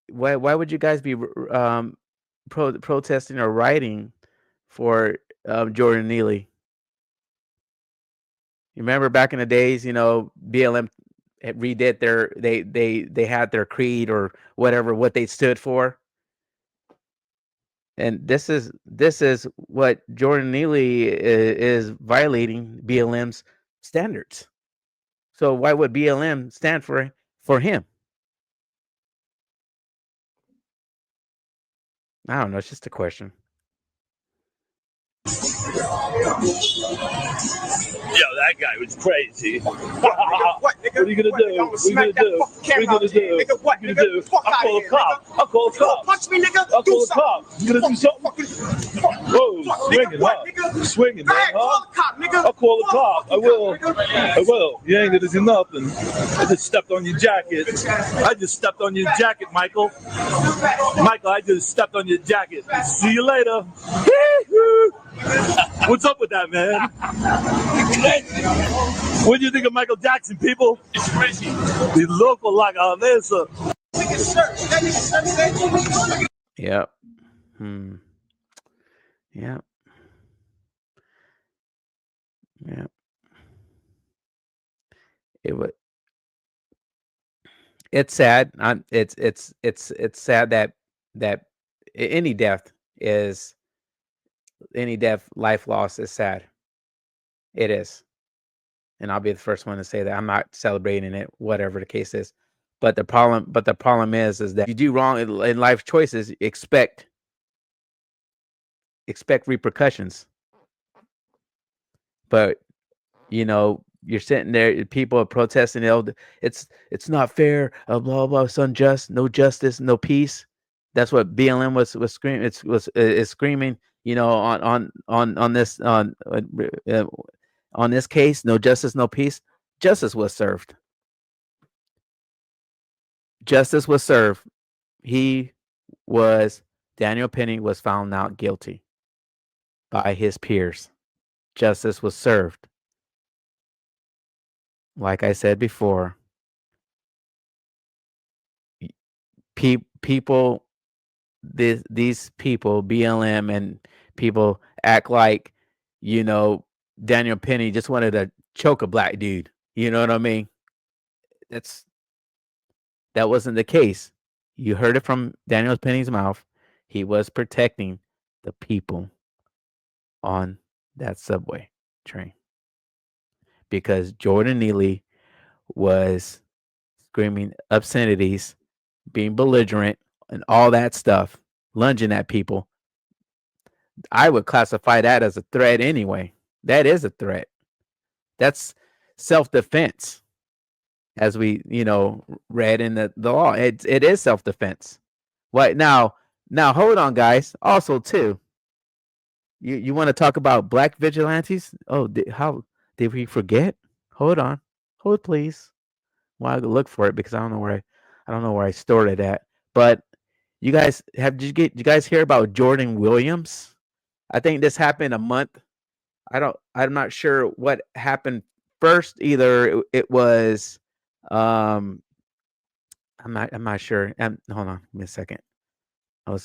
Speaker 4: why would you guys be protesting or writing for Jordan Neely? You remember back in the days, BLM redid they had their creed or whatever what they stood for. And this is what Jordan Neely is violating BLM's standards. So why would BLM stand for him? I don't know. It's just a question.
Speaker 6: Yo, that guy was crazy. What are you gonna do? What are you gonna do? What are you gonna do? What are you gonna do? I'll call a cop. I'll call a cop. Punch me, nigga. I'll call a cop. You gonna do something? Whoa, swinging, huh? Swinging, man, huh? I'll call a cop. I will. I will. You ain't gonna do nothing. I just stepped on your jacket. I just stepped on your jacket, Michael. Michael, I just stepped on your jacket. See you later. What's up with that, man? What do you think of Michael Jackson, people? It's crazy. He's local like Alessa.
Speaker 4: Yep. Yep. Yep. It's sad. It's sad that any death life loss is sad. It is. And I'll be the first one to say that. I'm not celebrating it, whatever the case is. But the problem is that you do wrong in life choices, expect repercussions. But you're sitting there, people are protesting, it's not fair, blah blah blah, it's unjust, no justice, no peace. That's what BLM was screaming. Is screaming, on this on this case, no justice, no peace. Justice was served. Justice was served. Daniel Penny was found not guilty by his peers. Justice was served. Like I said before, people, these people, BLM and people act like, Daniel Penny just wanted to choke a black dude. You know what I mean? That wasn't the case. You heard it from Daniel Penny's mouth. He was protecting the people on that subway train because Jordan Neely was screaming obscenities, being belligerent, and all that stuff, lunging at people. I would classify that as a threat anyway. That is a threat. That's self-defense, as we, read in the law. It is self-defense. What now? Now hold on, guys. Also, too, you want to talk about black vigilantes? Oh, how did we forget? Hold on, hold please. Well, I look for it because I don't know where I stored it at. But you guys did you guys hear about Jordan Williams? I think this happened a month. I'm not sure what happened first. Either it was, I'm not sure. Hold on, give me a second. I'm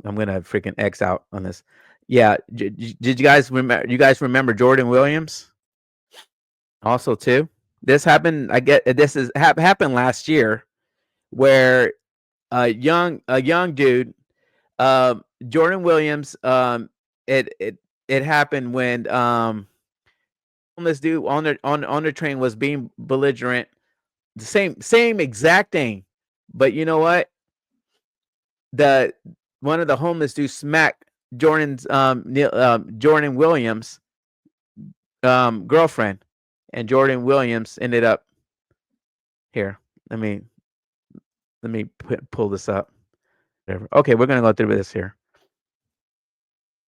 Speaker 4: gonna freaking X out on this. Yeah, did you guys remember? You guys remember Jordan Williams? Also, too, this happened. This is happened last year, where a young dude, Jordan Williams, it happened when homeless dude on the train was being belligerent. The same exact thing, but you know what? One of the homeless dudes smacked Jordan Williams girlfriend, and Jordan Williams ended up here. Let me pull this up. Whatever. Okay, we're gonna go through this here.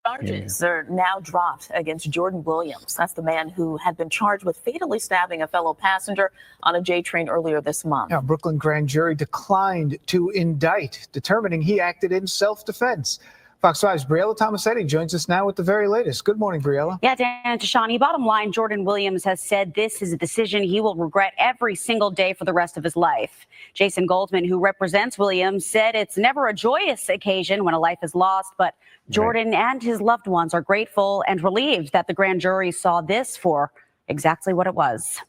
Speaker 12: Charges are now dropped against Jordan Williams. That's the man who had been charged with fatally stabbing a fellow passenger on a J train earlier this month.
Speaker 13: Now, Brooklyn grand jury declined to indict, determining he acted in self-defense. Fox 5's Briella Tomasetti joins us now with the very latest. Good morning, Briella.
Speaker 14: Yeah, Dan and Tashani, bottom line, Jordan Williams has said this is a decision he will regret every single day for the rest of his life. Jason Goldman, who represents Williams, said it's never a joyous occasion when a life is lost, but Jordan and his loved ones are grateful and relieved that the grand jury saw this for exactly what it was.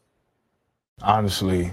Speaker 15: Honestly,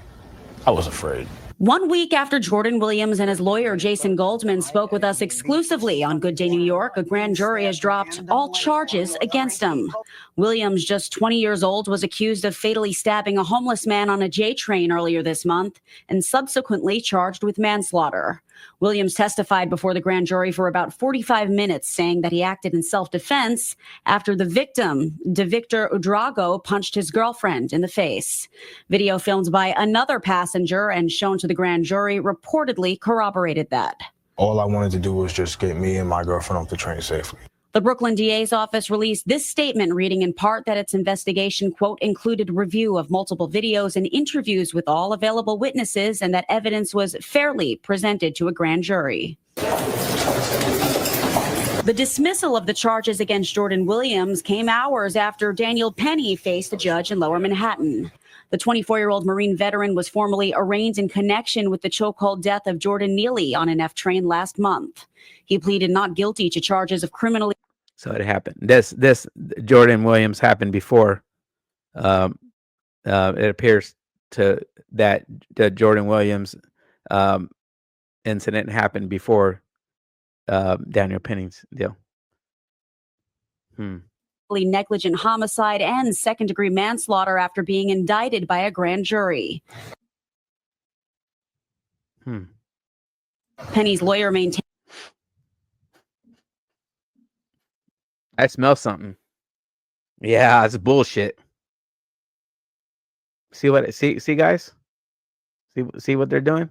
Speaker 15: I was afraid.
Speaker 14: 1 week after Jordan Williams and his lawyer, Jason Goldman, spoke with us exclusively on Good Day New York, a grand jury has dropped all charges against him. Williams, just 20 years old, was accused of fatally stabbing a homeless man on a J train earlier this month and subsequently charged with manslaughter. Williams testified before the grand jury for about 45 minutes, saying that he acted in self-defense after the victim, DeVictor Udrago, punched his girlfriend in the face. Video filmed by another passenger and shown to the grand jury reportedly corroborated that.
Speaker 15: All I wanted to do was just get me and my girlfriend off the train safely.
Speaker 14: The Brooklyn DA's office released this statement, reading in part that its investigation, quote, included review of multiple videos and interviews with all available witnesses, and that evidence was fairly presented to a grand jury. The dismissal of the charges against Jordan Williams came hours after Daniel Penny faced a judge in Lower Manhattan. The 24-year-old Marine veteran was formally arraigned in connection with the chokehold death of Jordan Neely on an F train last month. He pleaded not guilty to charges of criminally.
Speaker 4: So it happened. This Jordan Williams happened before. It appears that Jordan Williams incident happened before Daniel Penny's deal.
Speaker 14: Negligent homicide and second-degree manslaughter after being indicted by a grand jury. Penny's lawyer maintained.
Speaker 4: I smell something. Yeah, it's bullshit. See guys? See what they're doing?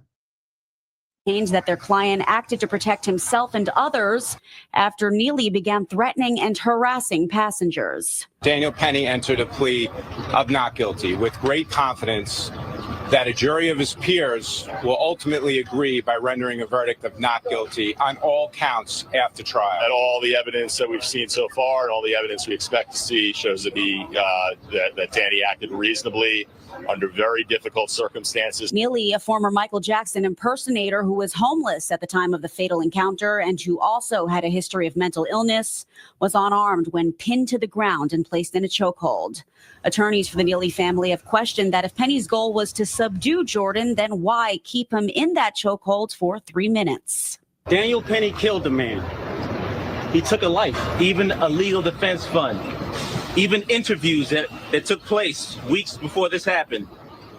Speaker 14: That their client acted to protect himself and others after Neely began threatening and harassing passengers.
Speaker 16: Daniel Penny entered a plea of not guilty with great confidence that a jury of his peers will ultimately agree by rendering a verdict of not guilty on all counts after trial.
Speaker 17: And all the evidence that we've seen so far and all the evidence we expect to see shows that Danny acted reasonably under very difficult circumstances.
Speaker 14: Neely, a former Michael Jackson impersonator who was homeless at the time of the fatal encounter and who also had a history of mental illness, was unarmed when pinned to the ground and placed in a chokehold. Attorneys for the Neely family have questioned that if Penny's goal was to subdue Jordan, then why keep him in that chokehold for 3 minutes?
Speaker 18: Daniel Penny killed a man. He took a life, even a legal defense fund. Even interviews that took place weeks before this happened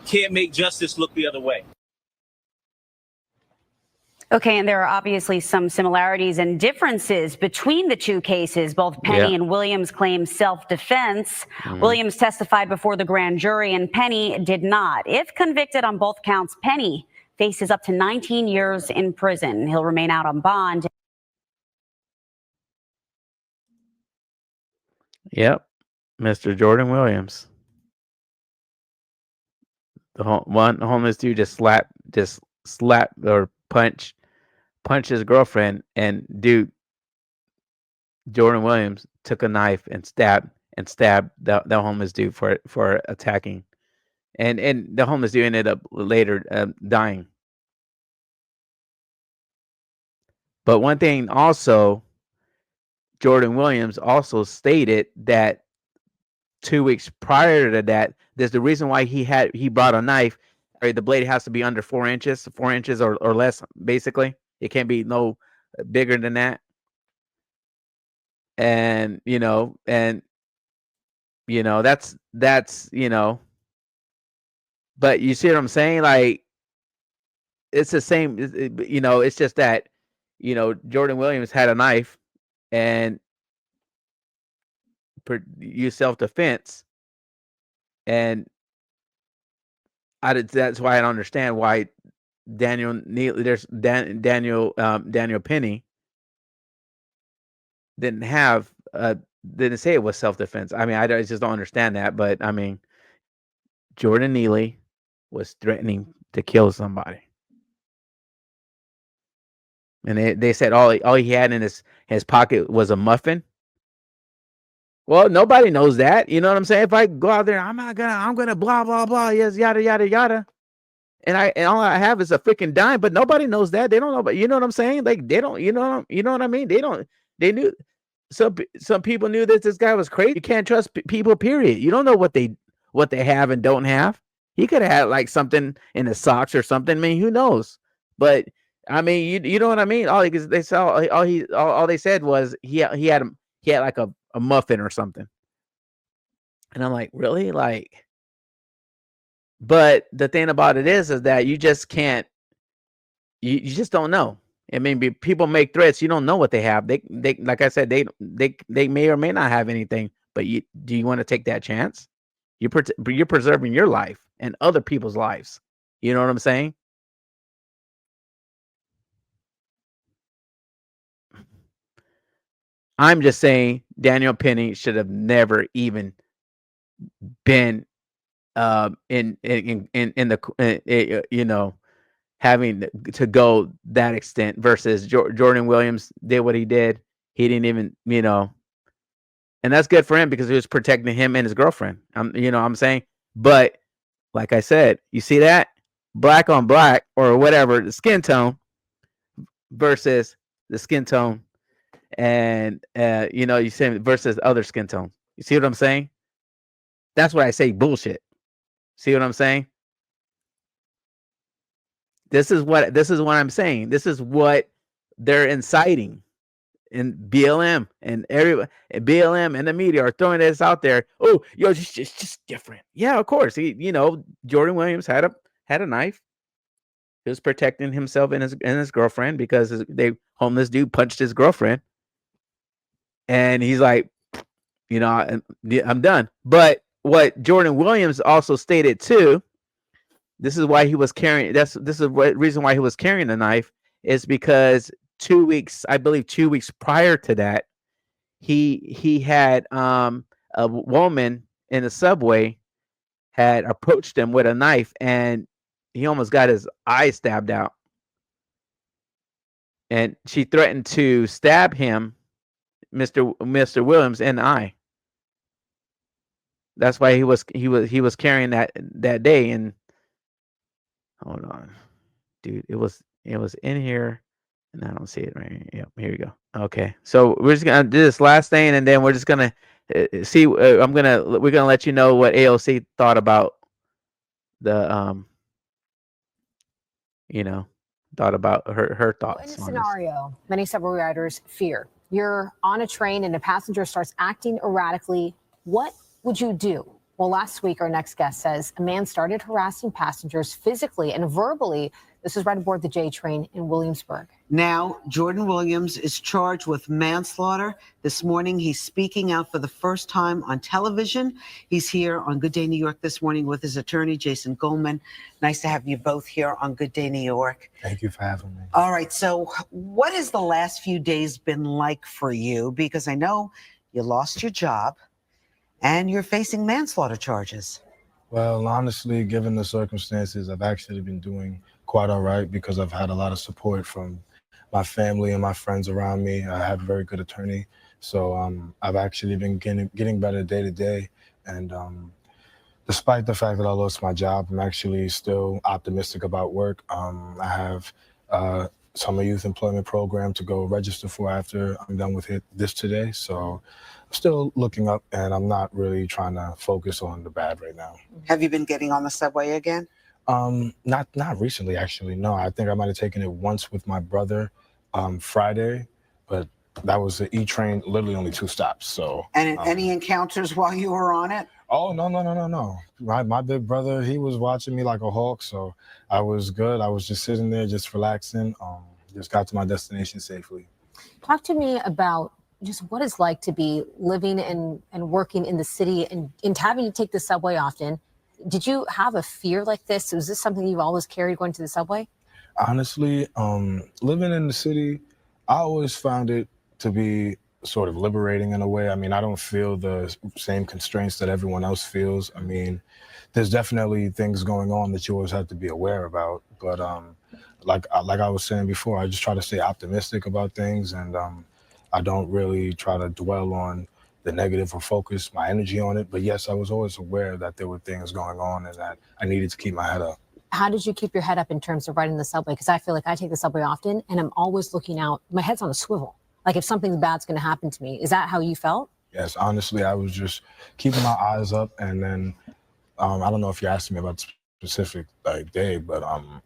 Speaker 18: can't make justice look the other way.
Speaker 14: Okay, and there are obviously some similarities and differences between the two cases. Both Penny and Williams claim self-defense. Williams testified before the grand jury and Penny did not. If convicted on both counts, Penny faces up to 19 years in prison. He'll remain out on bond.
Speaker 4: Yep. Mr. Jordan Williams. The one homeless dude just slap or punch his girlfriend, and Jordan Williams took a knife and stabbed the homeless dude for attacking, and the homeless dude ended up later dying. But one thing also, Jordan Williams also stated that 2 weeks prior to that, there's the reason why he brought a knife. Right, the blade has to be under 4 inches or less. Basically, it can't be no bigger than that. and that's but you see what I'm saying? Like, it's the same. It's just that Jordan Williams had a knife and used self-defense, and that's why I don't understand why Daniel Neely, Daniel Penny didn't say it was self-defense. I mean, I just don't understand that. But I mean, Jordan Neely was threatening to kill somebody, and they said all he had in his pocket was a muffin. Well, nobody knows that. You know what I'm saying? If I go out there, I'm gonna blah blah blah, yes, yada yada yada, and all I have is a freaking dime, but nobody knows that. They don't know, but you know what I'm saying? Like, they don't, you know what I mean? They knew. Some people knew that this guy was crazy. You can't trust people, period. You don't know what they have and don't have. He could have had like something in his socks or something. I mean, who knows? But I mean, you know what I mean? All they said was he had like a muffin or something. And I'm like, really? Like, but the thing about it is that you just can't, you just don't know. I mean, people make threats. You don't know what they have. They like I said, they may or may not have anything. But do you want to take that chance? You're preserving your life and other people's lives. You know what I'm saying? I'm just saying Daniel Penny should have never even been in the having to go that extent versus Jordan Williams did what he did. He didn't even, and that's good for him because he was protecting him and his girlfriend. I'm saying, but like I said, you see that black on black or whatever, the skin tone versus the skin tone, and you say versus other skin tone. You see what I'm saying? That's what I say bullshit. See what I'm saying? This is what I'm saying. This is what they're inciting. And BLM and BLM and the media are throwing this out there. Oh, it's just different. Yeah, of course. Jordan Williams had a knife. He was protecting himself and his girlfriend because homeless dude punched his girlfriend. And he's like, I'm done. But what Jordan Williams also stated too, this is why he was carrying. This is the reason why he was carrying the knife is because 2 weeks, I believe 2 weeks prior to that, he had a woman in the subway had approached him with a knife and he almost got his eye stabbed out. And she threatened to stab him, Mr. Williams, in the eye. That's why he was carrying that day. And hold on, dude, it was in here. And I don't see it right here. Yep, here we go. Okay, so we're just gonna do this last thing, and then we're just gonna see. We're gonna let you know what AOC thought about the thought about her thoughts.
Speaker 19: In a scenario, many subway riders fear. You're on a train and a passenger starts acting erratically. What would you do? Well, last week, our next guest says a man started harassing passengers physically and verbally. This is right aboard the J train in Williamsburg.
Speaker 20: Now, Jordan Williams is charged with manslaughter. This morning, he's speaking out for the first time on television. He's here on Good Day New York this morning with his attorney, Jason Goldman. Nice to have you both here on Good Day New York.
Speaker 15: Thank you for having me.
Speaker 20: All right, so what has the last few days been like for you? Because I know you lost your job and you're facing manslaughter charges.
Speaker 15: Well, honestly, given the circumstances, I've actually been doing quite all right because I've had a lot of support from my family and my friends around me. I have a very good attorney. So I've actually been getting better day to day. And despite the fact that I lost my job, I'm actually still optimistic about work. I have summer youth employment program to go register for after I'm done with this today. So I'm still looking up, and I'm not really trying to focus on the bad right now.
Speaker 20: Have you been getting on the subway again?
Speaker 15: Not recently, actually. No, I think I might have taken it once with my brother Friday, but that was the E train, literally only 2 stops. So
Speaker 20: And any encounters while you were on it?
Speaker 15: Oh, no. My big brother, he was watching me like a hawk, so I was good. I was just sitting there, just relaxing. Just got to my destination safely.
Speaker 19: Talk to me about just what it's like to be living and working in the city and having to take the subway often. Did you have a fear like this? Was this something you've always carried going to the subway?
Speaker 15: Honestly, living in the city, I always found it to be sort of liberating in a way. I mean, I don't feel the same constraints that everyone else feels. I mean, there's definitely things going on that you always have to be aware about. But like I was saying before, I just try to stay optimistic about things, and I don't really try to dwell on the negative or focus my energy on it. But yes, I was always aware that there were things going on and that I needed to keep my head up.
Speaker 19: How did you keep your head up in terms of riding the subway? Because I feel like I take the subway often and I'm always looking out. My head's on a swivel. Like if something bad's going to happen to me. Is that how you felt?
Speaker 15: Yes, honestly, I was just keeping my eyes up, and then I don't know if you're asking me about specific day, but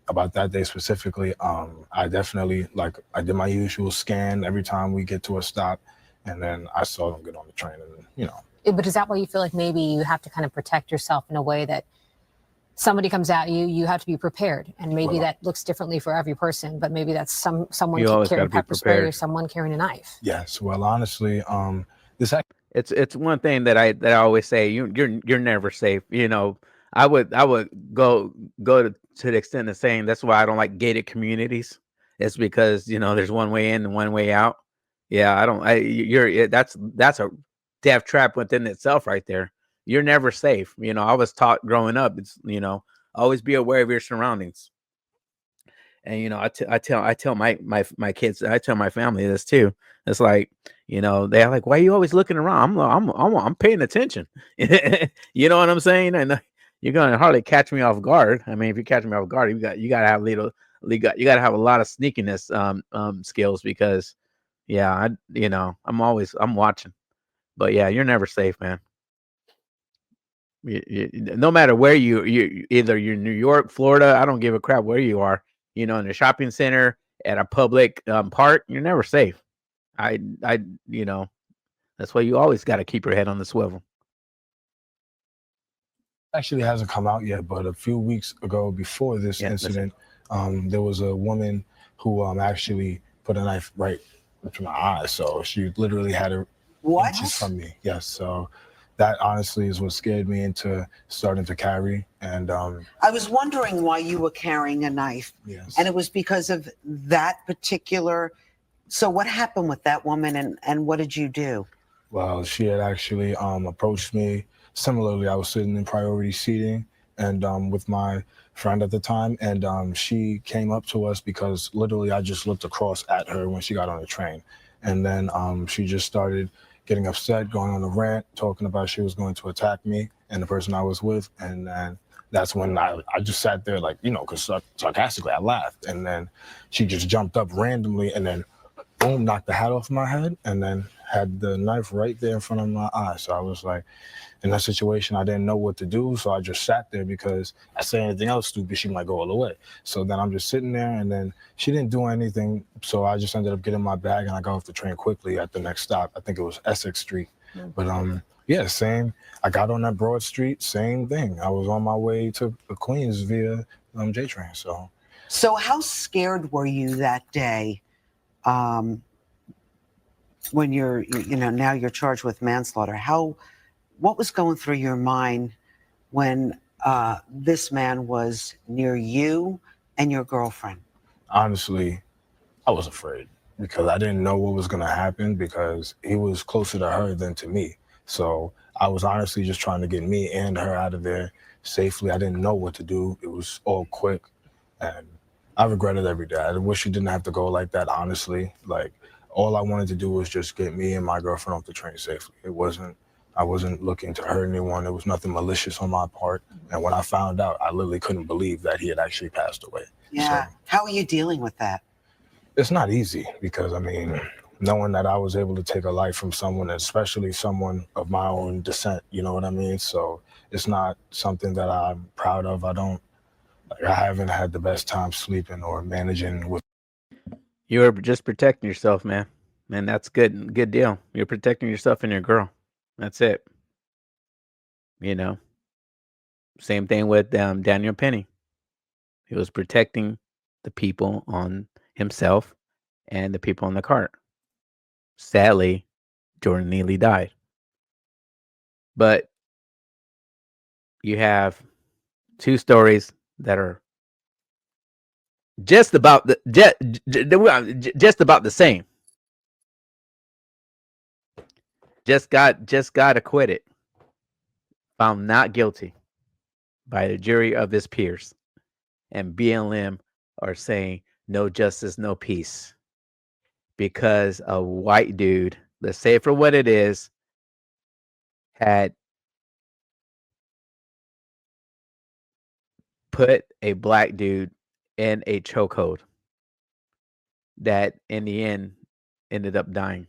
Speaker 15: about that day specifically, I definitely I did my usual scan every time we get to a stop, and then I saw them get on the train, and
Speaker 19: But is that why you feel like maybe you have to kind of protect yourself in a way that somebody comes at you, you have to be prepared, and maybe that looks differently for every person. But maybe that's someone carrying pepper spray or someone carrying a knife.
Speaker 15: Yes, well, honestly,
Speaker 4: it's one thing that I always say, you're never safe. I would go to the extent of saying that's why I don't like gated communities. It's because there's one way in and one way out. Yeah, that's a death trap within itself right there. You're never safe. I was taught growing up, it's always be aware of your surroundings. And I tell my kids, I tell my family this too. It's like, they're like, why are you always looking around? I'm paying attention. You know what I'm saying? And you're gonna hardly catch me off guard. I mean, if you catch me off guard, you gotta have you gotta have a lot of sneakiness skills, because I'm watching. But yeah, you're never safe, man. No matter where either you're in New York, Florida, I don't give a crap where you are. In a shopping center, at a public park, you're never safe. I that's why you always got to keep your head on the swivel.
Speaker 15: actually hasn't come out yet, but a few weeks ago, before this incident, there was a woman who actually put a knife right into my eye. So she literally had her inches from me. Yes. So that honestly is what scared me into starting to carry. And
Speaker 20: I was wondering why you were carrying a knife.
Speaker 15: Yes.
Speaker 20: And it was because of that particular. So what happened with that woman, and what did you do?
Speaker 15: Well, she had actually approached me. Similarly, I was sitting in priority seating and with my friend at the time, and she came up to us because literally I just looked across at her when she got on the train. And then she just started getting upset, going on a rant, talking about she was going to attack me and the person I was with. And then that's when I just sat there like, because sarcastically I laughed. And then she just jumped up randomly and then boom, knocked the hat off my head and then had the knife right there in front of my eye. So I was like, in that situation, I didn't know what to do. So I just sat there because I say anything else stupid, she might go all the way. So then I'm just sitting there and then she didn't do anything. So I just ended up getting my bag and I got off the train quickly at the next stop. I think it was Essex Street. But yeah, same. I got on that Broad Street, same thing. I was on my way to Queens via J train.
Speaker 20: So how scared were you that day? When you're, now you're charged with manslaughter. What was going through your mind when this man was near you and your girlfriend?
Speaker 15: Honestly, I was afraid because I didn't know what was going to happen because he was closer to her than to me. So I was honestly just trying to get me and her out of there safely. I didn't know what to do. It was all quick and I regret it every day. I wish it didn't have to go like that, honestly. Like, all I wanted to do was just get me and my girlfriend off the train safely. I wasn't looking to hurt anyone. There was nothing malicious on my part. And when I found out, I literally couldn't believe that he had actually passed away.
Speaker 20: Yeah.
Speaker 15: So,
Speaker 20: how are you dealing with that?
Speaker 15: it's not easy because, knowing that I was able to take a life from someone, especially someone of my own descent, you know what I mean? So it's not something that I'm proud of. I haven't had the best time sleeping or managing with.
Speaker 4: You're just protecting yourself, man. And that's good deal. You're protecting yourself and your girl. That's it. You know, same thing with Daniel Penny. He was protecting the people on himself and the people on the cart. Sadly, Jordan Neely died. But you have two stories that are just about just about the same. Just got acquitted, found not guilty by the jury of his peers, and BLM are saying no justice, no peace, because a white dude, let's say it for what it is, had put a black dude in a chokehold that in the end ended up dying.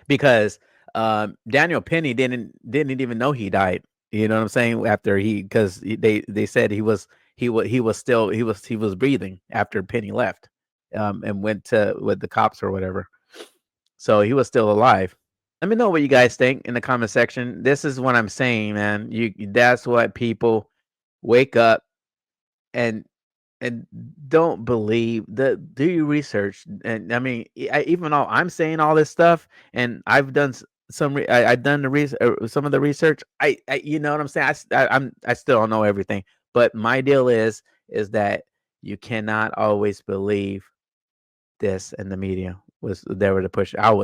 Speaker 4: Because Daniel Penny didn't even know he died. You know what I'm saying? After because they said he was breathing after Penny left, and went with the cops or whatever. So he was still alive. Let me know what you guys think in the comment section. This is what I'm saying, man. That's what people wake up and don't believe do your research. And I mean, even though I'm saying all this stuff and I've done I've done some of the research, I you know what I'm saying, I still don't know everything, but my deal is that you cannot always believe this, and the media was there to push. I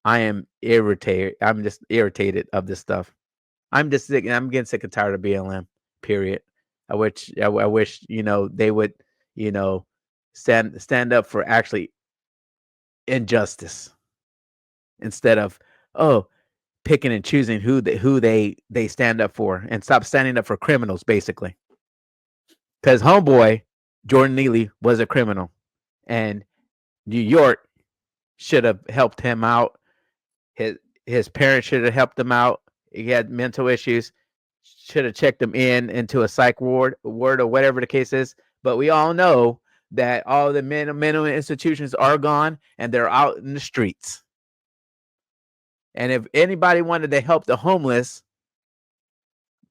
Speaker 4: am irritated. I'm just irritated of this stuff. I'm just sick. I'm getting sick and tired of BLM. Period. I wish they would stand up for actually injustice instead of picking and choosing who they stand up for, and stop standing up for criminals, basically. Because homeboy Jordan Neely was a criminal, and New York should have helped him out. His parents should have helped him out. He had mental issues. Should have checked him into a psych ward or whatever the case is. But we all know that all the mental institutions are gone and they're out in the streets. And if anybody wanted to help the homeless,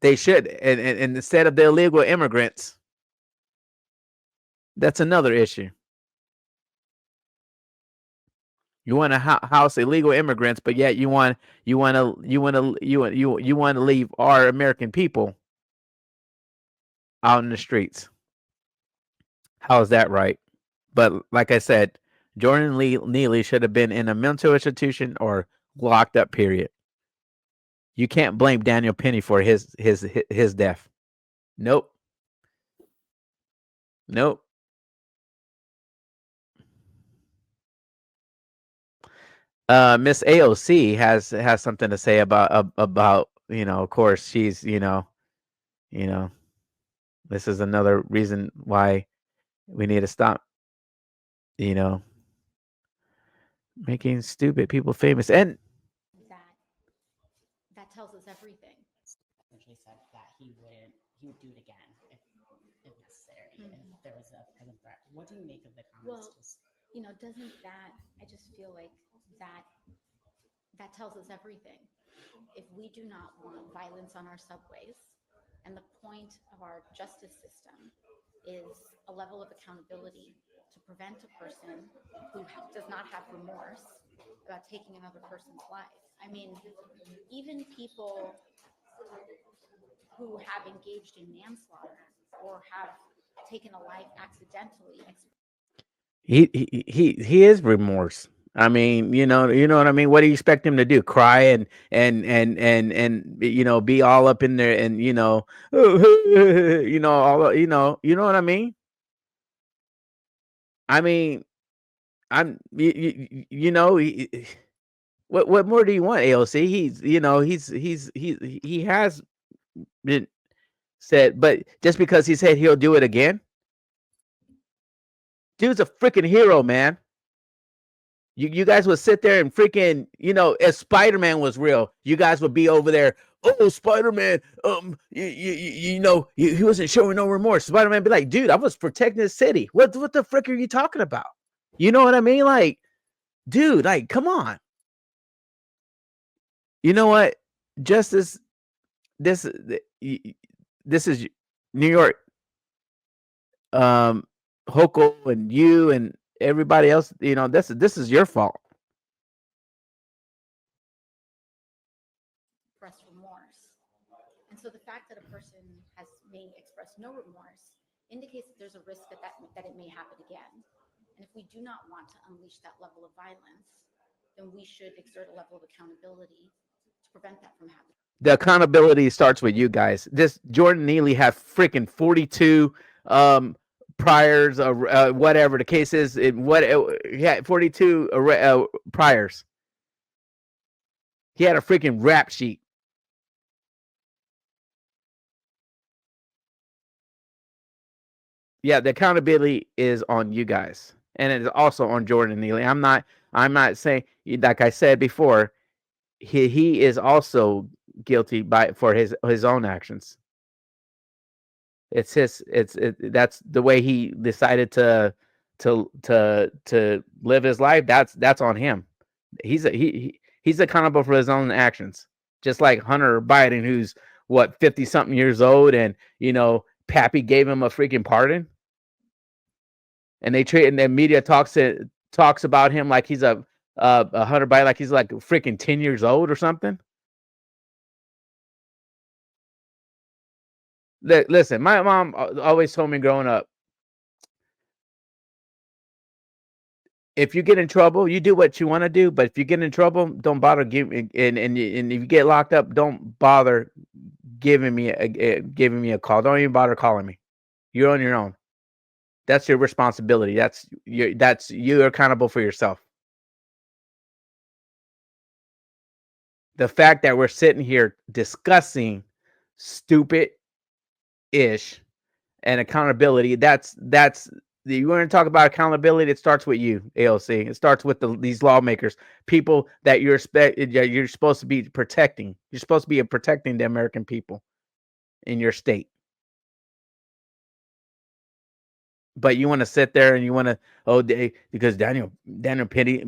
Speaker 4: they should. And instead of the illegal immigrants, that's another issue. You want to house illegal immigrants, but yet you want to leave our American people out in the streets. How is that right? But like I said, Jordan Neely should have been in a mental institution or locked up. Period. You can't blame Daniel Penny for his death. Nope. Miss AOC has something to say about of course she's this is another reason why we need to stop making stupid people famous. And
Speaker 21: that tells us everything. Essentially said that he would do it again if necessary, if there was a present threat. What do you make of the comments? Well, doesn't that, I just feel like that tells us everything. If we do not want violence on our subways, and the point of our justice system is a level of accountability to prevent a person who does not have remorse about taking another person's life. I mean, even people who have engaged in manslaughter or have taken a life accidentally.
Speaker 4: He is remorse. I mean, you know what I mean. What do you expect him to do? Cry and be all up in there and all you know what I mean. I mean, what more do you want, AOC? He has been said, but just because he said he'll do it again, dude's a freaking hero, man. You guys would sit there and freaking, if Spider-Man was real, you guys would be over there. Oh, Spider-Man, he wasn't showing no remorse. Spider-Man be like, dude, I was protecting the city. What the frick are you talking about? You know what I mean? Like, dude, like, come on. You know what? Justice, this is New York. Hoko and you and everybody else, this is your fault.
Speaker 1: Express remorse. And so the fact that a person may express no remorse indicates that there's a risk that it may happen again. And if we do not want to unleash that level of violence, then we should exert a level of accountability to prevent that from happening.
Speaker 4: The accountability starts with you guys. This Jordan Neely has freaking 42 priors, whatever the case is. He had 42 priors. He had a freaking rap sheet. Yeah, the accountability is on you guys, and it is also on Jordan Neely. I'm not saying, like I said before, he is also guilty for his own actions. It's that's the way he decided to live his life. That's on him. He's accountable for his own actions. Just like Hunter Biden, who's 50 something years old, and Pappy gave him a freaking pardon. And the media talks about him like he's a Hunter Biden, like he's like freaking 10 years old or something. Listen, my mom always told me growing up, if you get in trouble, you do what you want to do. But if you get in trouble, don't bother giving. And if you get locked up, don't bother giving me a call. Don't even bother calling me. You're on your own. That's your responsibility. You're accountable for yourself. The fact that we're sitting here discussing stupid-ish and accountability, that's you want to talk about accountability, it starts with you, AOC. It starts with these lawmakers, people that you're supposed to be protecting. You're supposed to be protecting the American people in your state. But you want to sit there and you want to, because Daniel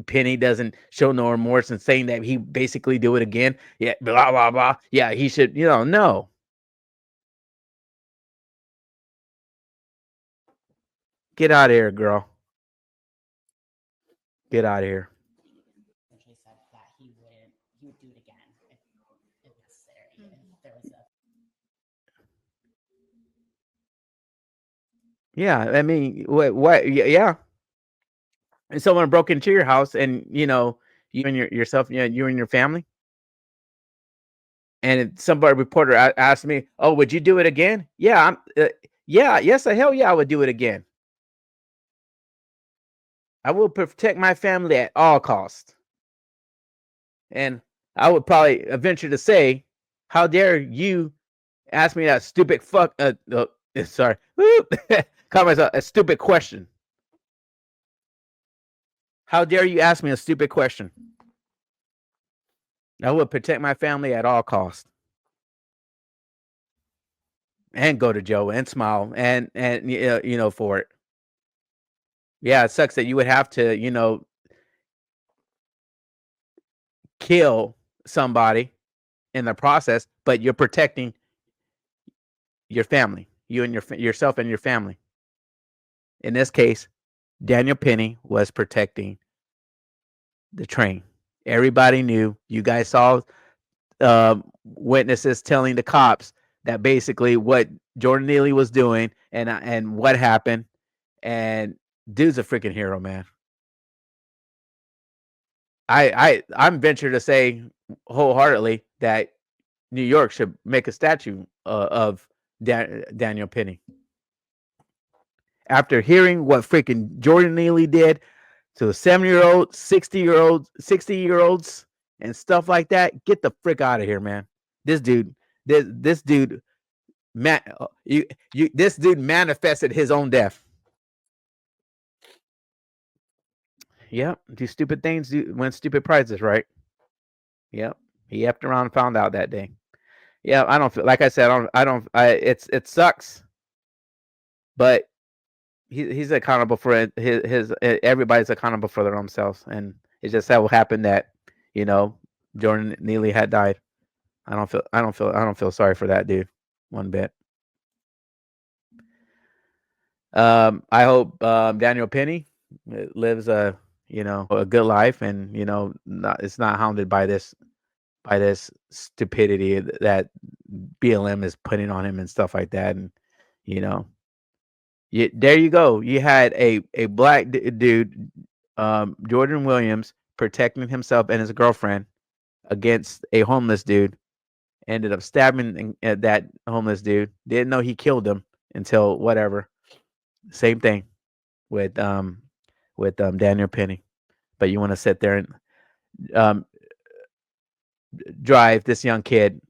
Speaker 4: Penny doesn't show no remorse and saying that he basically do it again. Yeah, blah, blah, blah. Yeah, he should, no. Get out of here, girl. Get out of here.
Speaker 21: Essentially said that he would do it again if necessary. If there was a
Speaker 4: Yeah, I mean, what? Yeah. And someone broke into your house, and you and yourself, you and your family, and somebody reporter asked me, "Oh, would you do it again?" Yeah, yes, hell yeah, I would do it again. I will protect my family at all costs, and I would probably venture to say, "How dare you ask me that stupid sorry, call myself a stupid question." How dare you ask me a stupid question? I would protect my family at all costs. And go to Joe and smile and for it. Yeah, it sucks that you would have to, kill somebody in the process, but you're protecting your family, you and yourself and your family. In this case, Daniel Penny was protecting the train. Everybody knew. You guys saw witnesses telling the cops that basically what Jordan Neely was doing and what happened. And dude's a freaking hero, man. I'm venture to say wholeheartedly that New York should make a statue of Daniel Penny. After hearing what freaking Jordan Neely did to 7-year-olds, 60-year-olds, and stuff like that, get the frick out of here, man. This dude manifested his own death. Yep, do stupid things, win stupid prizes, right? Yep, he effed around and found out that day. Yeah, I don't feel like I said. It sucks, but he's accountable for his. Everybody's accountable for their own selves, and It just so happened that, you know, Jordan Neely had died. I don't feel sorry for that dude one bit. I hope Daniel Penny lives a good life, and it's not hounded by this stupidity that BLM is putting on him and stuff like that. And there you go. You had a black dude, Jordan Williams, protecting himself and his girlfriend against a homeless dude. Ended up stabbing that homeless dude. Didn't know he killed him until whatever. Same thing with Daniel Penny. But you want to sit there and drive this young kid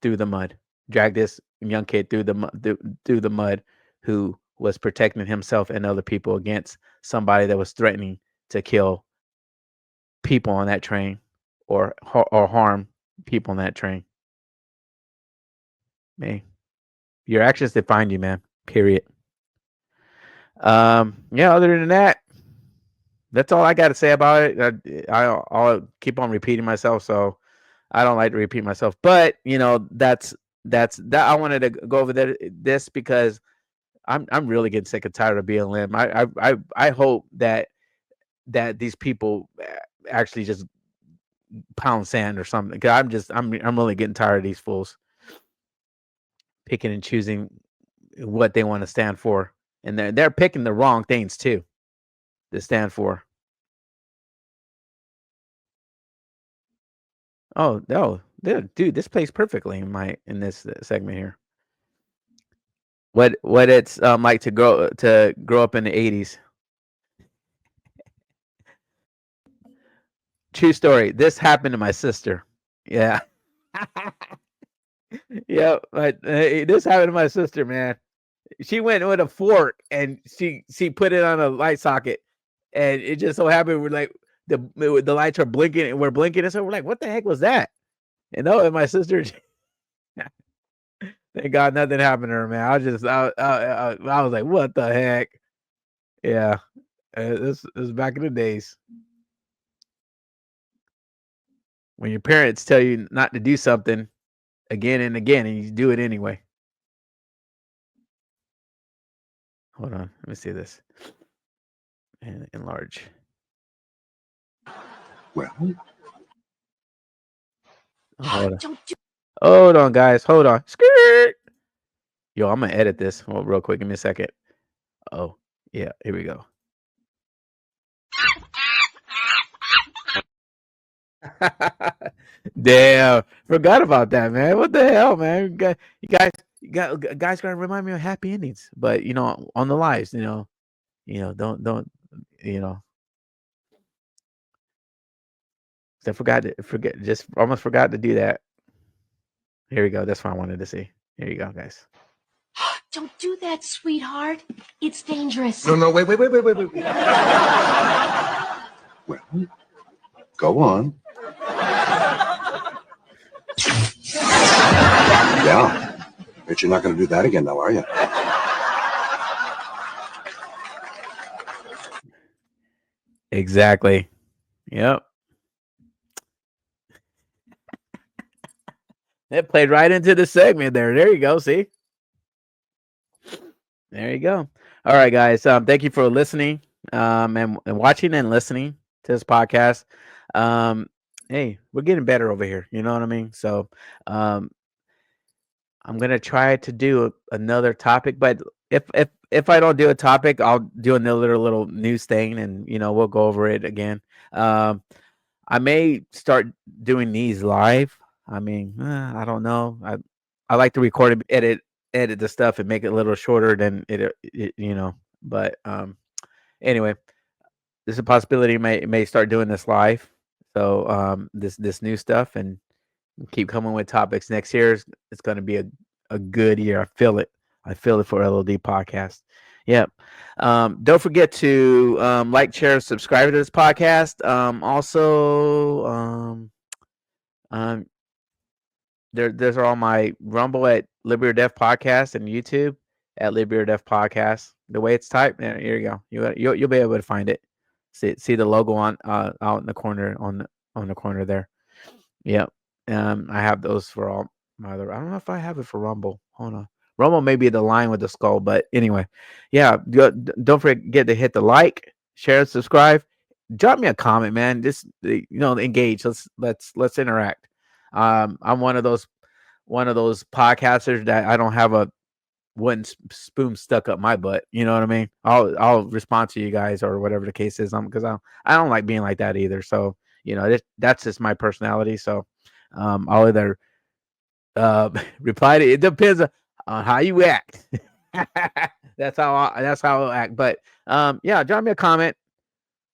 Speaker 4: through the mud, drag this young kid through the mud, who was protecting himself and other people against somebody that was threatening to kill people on that train or harm people on that train. Man, your actions define you, man. Period. Yeah, other than that, that's all I got to say about it. I'll keep on repeating myself, so I don't like to repeat myself. But that's that. I wanted to go over this because I'm really getting sick and tired of BLM. I hope that these people actually just pound sand or something. Cause I'm really getting tired of these fools picking and choosing what they want to stand for, and they're picking the wrong things too to stand for. Oh no, dude, this plays perfectly in this segment here. What it's like to grow up in the 80s. True story. This happened to my sister. Yeah. Yeah, but this happened to my sister, man. She went with a fork and she put it on a light socket, and it just so happened we're like the lights are blinking and we're blinking, and so we're like, what the heck was that? And my sister, thank God nothing happened to her, man. I was like, what the heck? Yeah, this is back in the days when your parents tell you not to do something again and again, and you do it anyway. Hold on, let me see this. And enlarge.
Speaker 3: Well,
Speaker 4: Hold on, guys. Hold on. Skirt. Yo, I'm gonna edit this real quick. Give me a second. Oh, yeah. Here we go. Damn, forgot about that, man. What the hell, man? You guys gotta remind me of happy endings, but on the lives, don't I just almost forgot to do that. Here we go. That's what I wanted to see. Here you go, guys.
Speaker 22: Don't do that, sweetheart. It's dangerous.
Speaker 3: no, wait. Well, go on. Yeah. Bet you're not going to do that again, though, are you?
Speaker 4: Exactly. Yep. It played right into the segment there. There you go. See? There you go. All right, guys. Thank you for listening, and watching and listening to this podcast. Hey, we're getting better over here. You know what I mean? So, I'm gonna try to do another topic, but if I don't do a topic, I'll do another little news thing, and we'll go over it again. I may start doing these live. I mean, I don't know. I like to record and edit the stuff and make it a little shorter than it But anyway, there's a possibility may start doing this live. So this new stuff, and keep coming with topics. Next year it's going to be a good year. I feel it. I feel it for LOD podcast. Yep. Don't forget to like, share, subscribe to this podcast. Also, there's all my Rumble at Liberty or Deaf Podcast and YouTube at Liberty or Deaf Podcast. The way it's typed, here you go. You'll be able to find it. See the logo on out in the corner on the corner there. Yep. I have those for all my other. I don't know if I have it for Rumble. Hold on. Rumble may be the line with the skull, but anyway, yeah. Don't forget to hit the like, share, subscribe. Drop me a comment, man. Just engage. Let's interact. I'm one of those podcasters that I don't have a wooden spoon stuck up my butt. You know what I mean? I'll respond to you guys or whatever the case is. Because I don't like being like that either. So that's just my personality. So I'll either reply to it. Depends on how you act. that's how I'll act. But yeah, drop me a comment,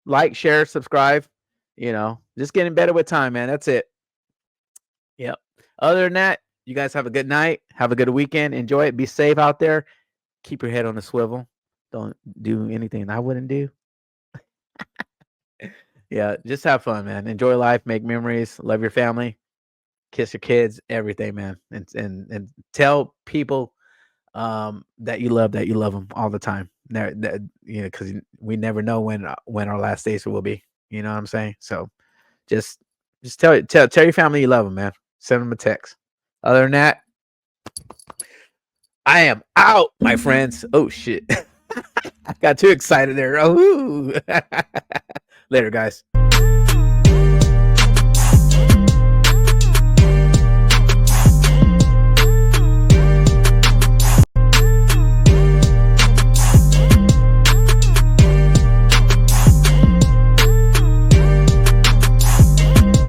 Speaker 4: like, share, subscribe. Just getting better with time, man. That's it. Yep. Other than that, you guys have a good night. Have a good weekend. Enjoy it. Be safe out there. Keep your head on the swivel. Don't do anything I wouldn't do. Yeah, just have fun, man. Enjoy life. Make memories. Love your family. Kiss your kids. Everything, man. And tell people that you love them all the time. Because we never know when our last days will be. You know what I'm saying? So just tell your family you love them, man. Send them a text. Other than that, I am out, my friends. Oh shit. I got too excited there. Oh, later, guys.